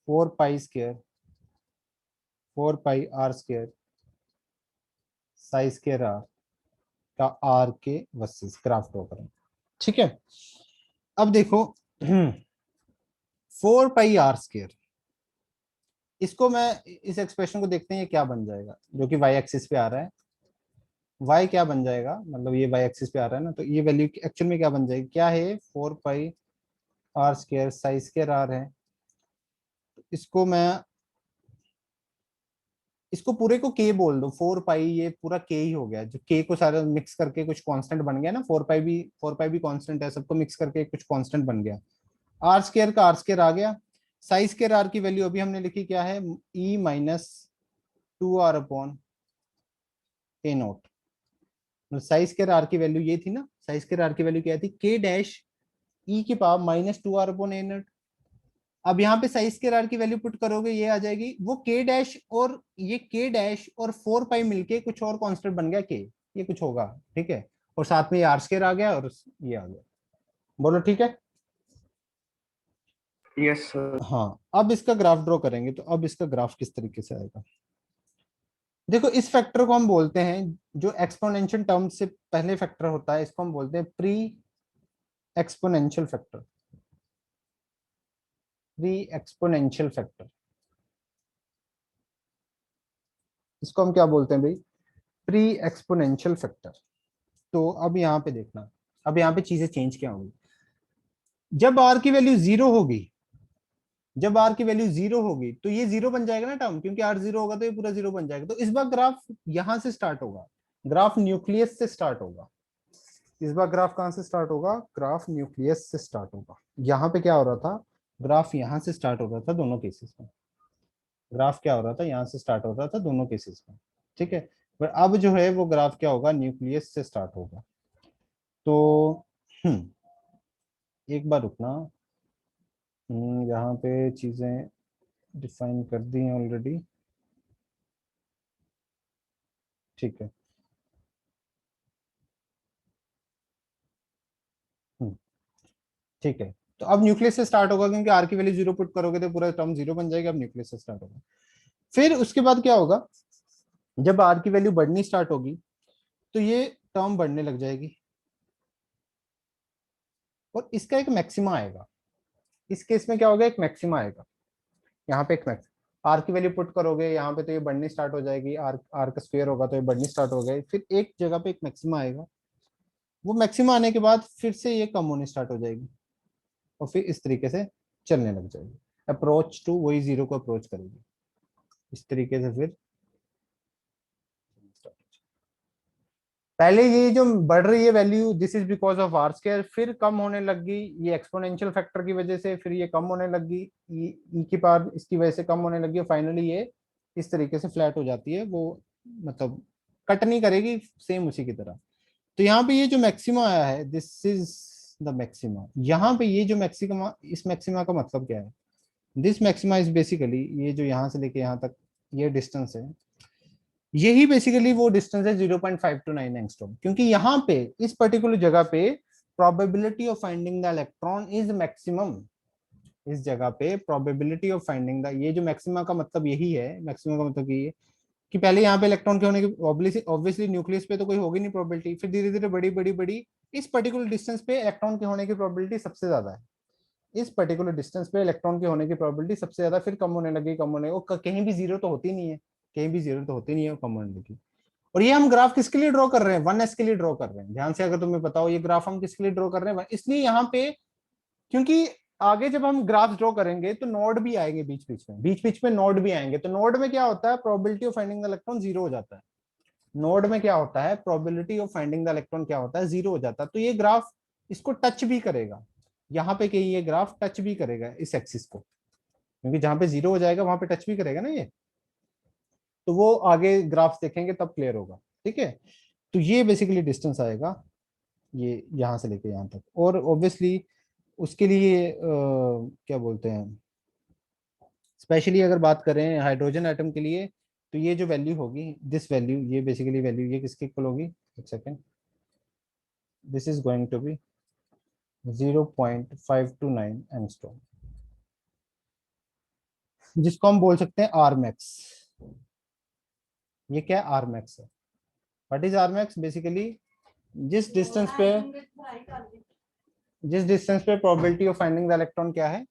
4 pi square 4 pi r square psi square r का r के वर्सेस ग्राफ ड्रॉ करें। ठीक है, अब देखो 4 पाई r स्क्वायर, इसको मैं इस एक्सप्रेशन को देखते हैं ये क्या बन जाएगा, जो कि वाई एक्सिस पे आ रहा है। y क्या बन जाएगा, मतलब ये y एक्सिस पे आ रहा है ना, तो ये वैल्यू एक्चुअल में क्या बन जाएगी, क्या है 4 pi r square psi square r है। इसको मैं, इसको पूरे को k बोल दो, 4 पाई ये पूरा k ही हो गया, जो k को सारा मिक्स करके कुछ कांस्टेंट बन गया ना, 4 पाई भी कांस्टेंट है, सबको मिक्स करके कुछ कांस्टेंट बन गया। आर स्क्वायर का आर स्क्वायर आ गया, साई स्क्वायर आर की वैल्यू अभी हमने लिखी क्या है, e minus 2r upon a naught. Psi square r की वैल्यू ये थी ना, साई स्क्वायर आर की वैल्यू क्या थी, k डैश e की power minus 2r upon a naught. अब यहाँ पे साई स्क्वायर आर की वैल्यू पुट करोगे, ये आ जाएगी वो k डैश, और ये k डैश और 4 पाई मिलके कुछ और कांस्टेंट बन गया k, ये कुछ होगा। ठीक है, और साथ में ये आर स्क्वायर आ गया और ये आ गया। बोलो ठीक है। Yes sir. हाँ, अब इसका ग्राफ ड्रॉ करेंगे, तो अब इसका ग्राफ किस तरीके से आएगा, देखो इस फैक्टर को हम बोलते हैं, जो एक्सपोनेंशियल टर्म से पहले फैक्टर होता है, इसको हम बोलते हैं pre exponential factor. Pre exponential factor, इसको हम क्या बोलते हैं भाई, प्री एक्सपोनेंशियल फैक्टर। तो अब यहाँ पे देखना, अब यहाँ पे चीजें चेंज क्या होंगी, जब आर की वैल्यू जीरो होगी, जब आर की वैल्यू जीरो होगी तो ये जीरो बन जाएगा ना टर्म, क्योंकि आर जीरो होगा तो ये पूरा जीरो बन जाएगा। तो इस बार ग्राफ यहां से स्टार्ट होगा, ग्राफ न्यूक्लियस से स्टार्ट होगा। इस बार ग्राफ कहां से स्टार्ट होगा, ग्राफ न्यूक्लियस से स्टार्ट होगा। यहाँ पे क्या हो रहा था, ग्राफ यहाँ से स्टार्ट हो रहा था दोनों केसेस में, ग्राफ क्या हो रहा था, यहाँ से स्टार्ट हो रहा था दोनों केसेस में। ठीक है, पर अब जो है वो ग्राफ क्या होगा, न्यूक्लियस से स्टार्ट होगा। तो एक बार रुकना, यहाँ पे चीजें डिफाइन कर दी हैं ऑलरेडी। ठीक है, ठीक है, तो अब न्यूक्लियस से स्टार्ट होगा, क्योंकि आर की वैल्यू जीरो पुट करोगे तो पूरा टर्म जीरो बन जाएगा। अब न्यूक्लियस से स्टार्ट होगा, फिर उसके बाद क्या होगा, जब आर की वैल्यू बढ़नी स्टार्ट होगी तो ये टर्म बढ़ने लग जाएगी, और इसका एक मैक्सिमा आएगा। इस केस में क्या होगा, एक मैक्सिमा आएगा, यहाँ पे एक मैक्स, आर की वैल्यू पुट करोगे यहाँ पे तो ये बढ़नी स्टार्ट हो जाएगी, आर आर का स्क्वायर होगा तो ये बढ़नी स्टार्ट हो गई, फिर एक जगह पे एक मैक्सिमा आएगा। वो मैक्सिमा आने के बाद फिर से ये कम होनी स्टार्ट हो जाएगी, और फिर इस तरीके से चलने लग जाएगी, अप्रोच टू वही जीरो को अप्रोच करेगी इस तरीके से। फिर पहले ये जो बढ़ रही है value, this is because of r square, फिर कम होने लग गई ये एक्सपोनेंशियल फैक्टर की वजह से, फिर ये कम होने लग गई ई की पावर इसकी वजह से कम होने लगी, और फाइनली ये इस तरीके से फ्लैट हो जाती है, वो मतलब कट नहीं करेगी, सेम उसी की तरह। तो यहाँ पे ये जो मैक्सिमा आया है, दिस इज द मैक्सिमा। यहाँ पे ये जो मैक्सिमा, इस मैक्सिमा का मतलब क्या है, दिस मैक्सिमा इज बेसिकली, ये जो यहाँ से लेके यहाँ तक ये डिस्टेंस है, यही बेसिकली वो डिस्टेंस है 0.529 एंगस्ट्रॉम, क्योंकि यहाँ पे इस पर्टिकुलर जगह पे probability of finding the electron is maximum. इस जगह पे प्रोबेबिलिटी ऑफ फाइंडिंग द, ये जो मैक्सिमा का मतलब यही है, मैक्सिमा का मतलब ये कि पहले यहाँ पे इलेक्ट्रॉन के होने की ऑब्वियसली न्यूक्लियस पे तो कोई होगी नहीं प्रोबेबिलिटी, फिर धीरे धीरे बड़ी बड़ी बड़ी, इस पर्टिकुलर डिस्टेंस पे इलेक्ट्रॉन के होने की प्रोबेबिलिटी सबसे ज्यादा है, इस पर्टिकुलर डिस्टेंस पे इलेक्ट्रॉन के होने की प्रोबेबिलिटी सबसे ज्यादा, फिर कम होने लगी, कम होने, वो कहीं भी जीरो तो होती नहीं है, कहीं भी जीरो तो होती नहीं है, कम होने लगी। और ये हम ग्राफ किसके लिए ड्रॉ कर रहे हैं, 1s के लिए ड्रॉ कर रहे हैं, ध्यान से अगर तुम्हें बताओ ये ग्राफ हम किसके लिए ड्रॉ कर रहे हैं, इसलिए यहाँ पे, क्योंकि आगे जब हम ग्राफ ड्रॉ करेंगे तो नोड भी आएंगे बीच बीच में नोड भी आएंगे, तो नोड में क्या होता है, probability of finding the electron zero हो जाता है। नोड में क्या होता है, probability of finding the electron क्या होता है, जीरो हो जाता है। तो ये ग्राफ इसको टच भी करेगा, यहाँ पे कहीं ये ग्राफ टच भी करेगा इस एक्सिस को, क्योंकि जहां पे जीरो हो जाएगा वहां पे टच भी करेगा ना ये, तो वो आगे ग्राफ्स देखेंगे तब क्लियर होगा। ठीक है, तो ये बेसिकली डिस्टेंस आएगा, ये यहाँ से लेके यहाँ तक, और ऑब्वियसली उसके लिए क्या बोलते हैं, स्पेशली अगर बात करें हाइड्रोजन एटम के लिए, तो ये जो वैल्यू होगी, दिस वैल्यू, ये बेसिकली वैल्यू ये किसके इक्वल होगी, एक second, this is going to be 0.529 angstrom, जिसको हम बोल सकते हैं आर मैक्स। ये क्या है? आर मैक्स है। What is r max? Basically जिस डिस्टेंस पे probability of finding the electron क्या है?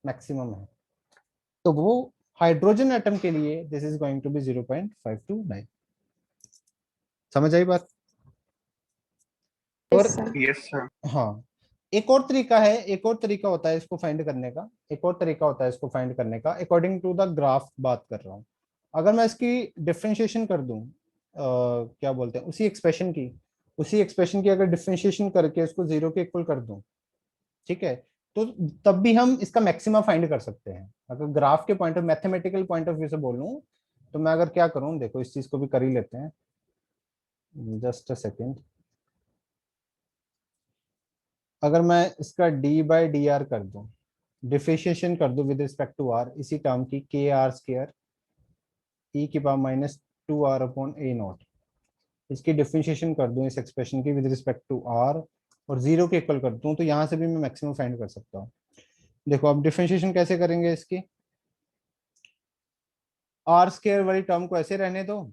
मैक्सिमम है। तो वो हाइड्रोजन एटम के लिए this is going to be 0.529। समझ आई बात? और Yes, sir. Yes, sir. हाँ, एक और तरीका है, एक और तरीका होता है इसको फाइंड करने का, एक और तरीका होता है इसको फाइंड करने का अकॉर्डिंग टू द ग्राफ बात कर रहा हूँ। अगर मैं इसकी डिफरेंशिएशन कर दूं, क्या बोलते हैं, उसी एक्सप्रेशन की अगर डिफरेंशिएशन करके उसको जीरो के इक्वल कर दूं, ठीक है, तो तब भी हम इसका मैक्सिमा फाइंड कर सकते हैं। अगर ग्राफ के point of mathematical point of view से बोलूं, तो मैं अगर क्या करूं, देखो इस चीज को भी कर ही लेते हैं, जस्ट अ सेकेंड। अगर मैं इसका डी बाई डी आर कर दूं, डिफरेंशिएशन कर दूं विद रिस्पेक्ट टू आर, इसी टर्म की के आर स्क्वायर ई की power minus 2r upon A not, इसकी डिफरेंशिएशन कर दूं इस एक्सप्रेशन की विद रिस्पेक्ट टू आर और जीरो के इक्वल कर दूं, तो यहां से भी मैं मैक्सिमम फाइंड कर सकता हूँ। देखो अब डिफरेंशिएशन कैसे करेंगे इसकी, आर स्क्वायर वाली टर्म को ऐसे रहने दो,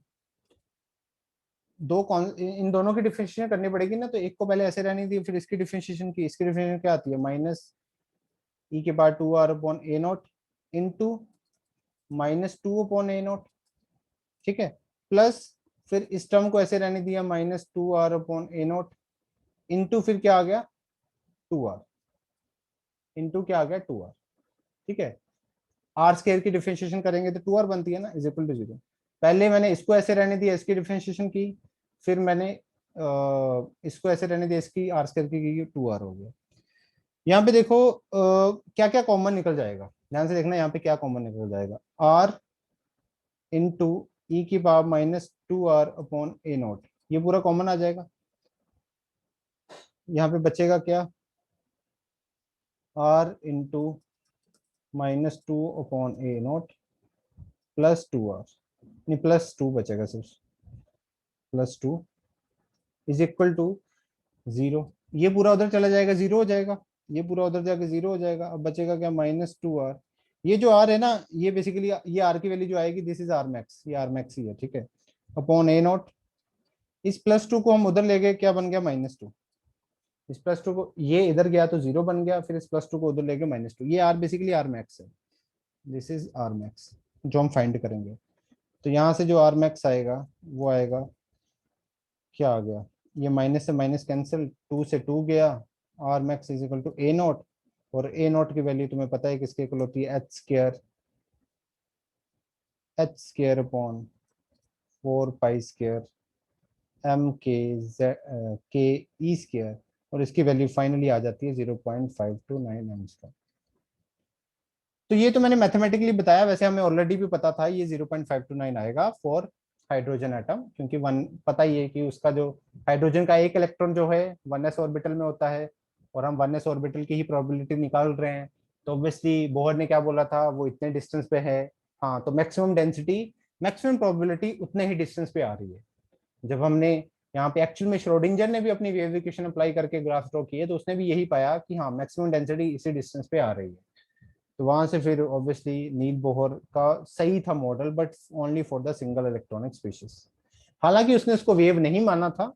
इन दोनों की डिफरेंशिएशन करनी पड़ेगी ना, तो एक को पहले ऐसे रहने दी, फिर इसकी डिफरेंशिएशन की, इसकी डिफरेंशिएशन क्या आती है, माइनस ई के power 2r upon A not into minus 2 upon A not, ठीक है, प्लस फिर इस टर्म को ऐसे रहने दिया, minus 2r upon A not into फिर क्या आ गया 2r, इंटू क्या आ गया 2r, ठीक है। आर स्क्वायर की डिफरेंशिएशन करेंगे तो 2r बनती है ना, इज इक्वल टू 0। पहले मैंने इसको ऐसे रहने दिया, इसकी डिफरेंशिएशन की, फिर मैंने इसको ऐसे रहने दिया, इसकी आर स्क्वायर की 2r हो गया। यहाँ पे देखो क्या क्या कॉमन निकल जाएगा, ध्यान से देखना यहाँ पे क्या कॉमन निकल जाएगा, r इंटू ई की power minus 2r upon A not, ये पूरा कॉमन आ जाएगा। यहाँ पे बचेगा क्या, r into minus 2 upon A not plus 2r, नहीं प्लस 2 बचेगा सिर्फ, प्लस 2 इज इक्वल टू 0। ये पूरा उधर चला जाएगा, 0 हो जाएगा, ये पूरा उधर जाके 0 हो जाएगा। अब बचेगा क्या, माइनस 2r, ये जो r है ना, ये बेसिकली ये r की वैल्यू जो आएगी दिस इज r मैक्स, ये r मैक्स ही है, ठीक है, अपॉन ए नॉट। इस प्लस 2 को हम उधर ले गए, क्या बन गया, माइनस 2। इस प्लस 2 को ये इधर गया तो 0 बन गया, फिर इस प्लस 2 को उधर ले गए माइनस 2, ये r बेसिकली r मैक्स है, दिस इज r मैक्स जो हम फाइंड करेंगे। तो यहाँ से जो r मैक्स आएगा वो आएगा, क्या आ गया, ये माइनस से माइनस कैंसिल, 2 से 2 गया, R max is equal to a naught, और ए नॉट की वैल्यू तुम्हें पता है किसके इक्वल होती है, h square upon 4 pi square m k e square, और इसकी वैल्यू फाइनली आ जाती है 0.529 एंगस्ट्रॉम। तो ये तो मैंने मैथमेटिकली बताया, वैसे हमें ऑलरेडी भी पता था ये 0.529 आएगा फॉर हाइड्रोजन एटम, क्योंकि वन पता ही है कि उसका जो हाइड्रोजन का एक इलेक्ट्रॉन जो है 1s ऑर्बिटल में होता है, और हम 1s ऑर्बिटल की ही प्रोबेबिलिटी निकाल रहे हैं, तो ऑब्वियसली बोहर ने क्या बोला था, वो इतने डिस्टेंस पे है। हाँ, तो मैक्सिमम डेंसिटी, मैक्सिमम प्रोबेबिलिटी उतने ही डिस्टेंस पे आ रही है। जब हमने यहाँ पे एक्चुअल में श्रोडिंगर ने भी अपनी वेव इक्वेशन अप्लाई करके ग्राफ ड्रॉ किए, तो उसने भी यही पाया कि हाँ मैक्सिमम डेंसिटी इसी डिस्टेंस पे आ रही है। तो वहां से फिर ऑब्वियसली नील बोहर का सही था model, but only for the single electronic species. हालांकि उसने उसको वेव नहीं माना था,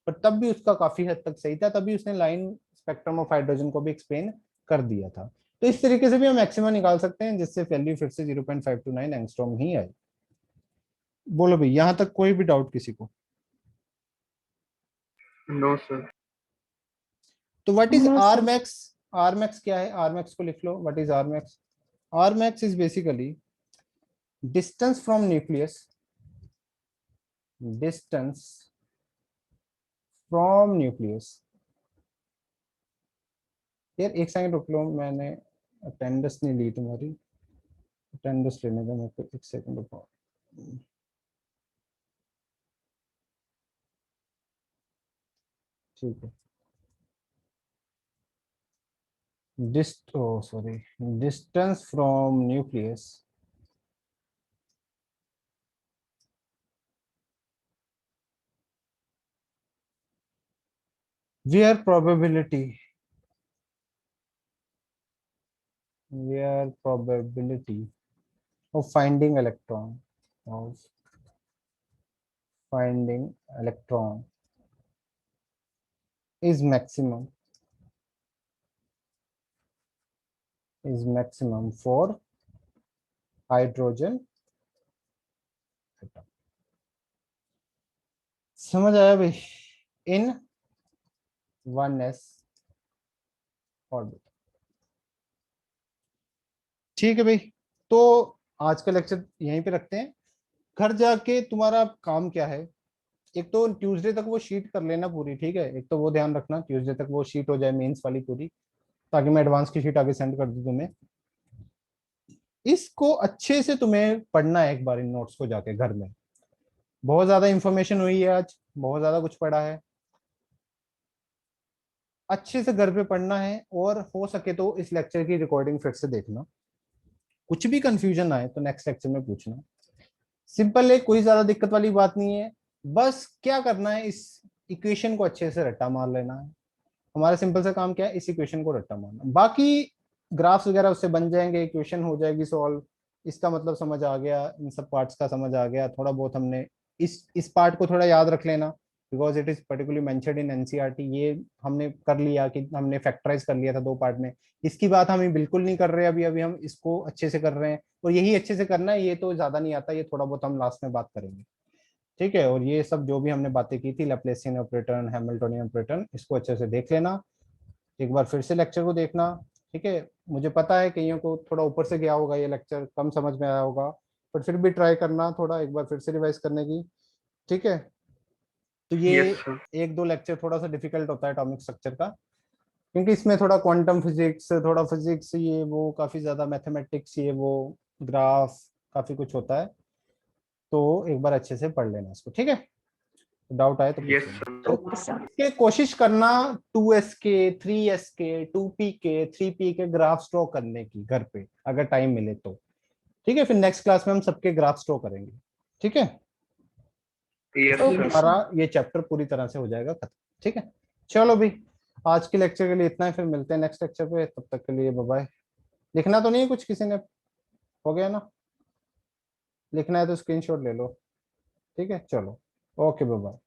पर तब भी उसका काफी हद तक सही था, तभी उसने लाइन स्पेक्ट्रम ऑफ हाइड्रोजन को भी एक्सप्लेन कर दिया था। तो इस तरीके से भी हम मैक्सिमम निकाल सकते हैं, जिससे वैल्यू फिर से 0.529 एंगस्ट्रॉम ही आई। बोलो भाई, यहाँ तक कोई भी डाउट किसी को? No, sir. तो what is No, r sir. Max? R max क्या है, आर मैक्स को लिख लो, what is r max? R max is basically distance from nucleus, distance from nucleus. यार एक सेकंड रुक लो, मैंने अटेंडेंस नहीं ली तुम्हारी, अटेंडेंस लेने दो मेरे को, एक सेकंड रुको। ठीक है, sorry, distance from nucleus where probability where probability of finding electron is maximum for hydrogen atom. समझ आया भाई? इन 1s ऑर्बिट। ठीक है भाई, तो आज का लेक्चर यहीं पे रखते हैं। घर जाके तुम्हारा काम क्या है, एक तो ट्यूसडे तक वो शीट कर लेना पूरी, ठीक है? एक तो वो ध्यान रखना ट्यूसडे तक वो शीट हो जाए मेंस वाली पूरी, ताकि मैं एडवांस की शीट आगे सेंड कर दूं तुम्हें। इसको अच्छे से तुम्हें पढ़ना है एक बार इन नोट्स को जाके घर में। बहुत ज्यादा इंफॉर्मेशन हुई है आज, बहुत ज्यादा कुछ पढ़ा है, अच्छे से घर पे पढ़ना है। और हो सके तो इस लेक्चर की रिकॉर्डिंग फिर से देखना। कुछ भी कंफ्यूजन आए तो नेक्स्ट लेक्चर में पूछना। सिंपल है, कोई ज्यादा दिक्कत वाली बात नहीं है। बस क्या करना है, इस इक्वेशन को अच्छे से रट्टा मार लेना है। हमारा सिंपल सा काम क्या है, इस इक्वेशन को रट्टा मारना। बाकी ग्राफ्स वगैरह उससे बन जाएंगे, इक्वेशन हो जाएगी सॉल्व। इसका मतलब समझ आ गया, इन सब पार्ट्स का समझ आ गया। थोड़ा बहुत हमने इस पार्ट को थोड़ा याद रख लेना, because it is particularly mentioned in NCERT. ये हमने कर लिया कि हमने फैक्टराइज कर लिया था 2 पार्ट में। इसकी बात हम बिल्कुल नहीं कर रहे अभी, हम इसको अच्छे से कर रहे हैं, और यही अच्छे से करना है। ये तो ज्यादा नहीं आता, ये थोड़ा बहुत हम लास्ट में बात करेंगे, ठीक है? और ये सब जो भी हमने बातें की थी, लैप्लेसियन ऑपरेटर, हैमिल्टोनियन ऑपरेटर, इसको अच्छे से देख लेना। एक बार फिर से लेक्चर को देखना, ठीक है? मुझे पता है कईयों को थोड़ा ऊपर से गया होगा, ये लेक्चर कम समझ में आया होगा, पर फिर भी ट्राई करना थोड़ा एक बार फिर से रिवाइज करने की, ठीक है? तो ये यस सर। 1-2 लेक्चर थोड़ा सा डिफिकल्ट होता है एटॉमिक स्ट्रक्चर का, क्योंकि इसमें थोड़ा क्वांटम फिजिक्स, थोड़ा फिजिक्स, ये वो काफी ज्यादा मैथमेटिक्स, ये वो ग्राफ, काफी कुछ होता है। तो एक बार अच्छे से पढ़ लेना इसको, ठीक है? डाउट आए तो पूछ यस लेना। सर। Okay sir. के कोशिश करना 2s के, 3s के, 2p के, 3p के ग्राफ ड्रॉ करने की घर पे, अगर टाइम मिले तो, ठीक है? फिर नेक्स्ट क्लास में हम सबके ग्राफ ड्रॉ करेंगे, ठीक है? यस तो ओके सर। हमारा ये चैप्टर पूरी तरह से हो जाएगा खत्म, ठीक है? चलो भाई, आज के लेक्चर के लिए इतना है, फिर मिलते हैं नेक्स्ट लेक्चर पे। तब तक के लिए बाय बाय। लिखना तो नहीं है कुछ किसी ने? हो गया ना? लिखना है तो स्क्रीनशॉट ले लो, ठीक है? चलो, ओके, बाय बाय।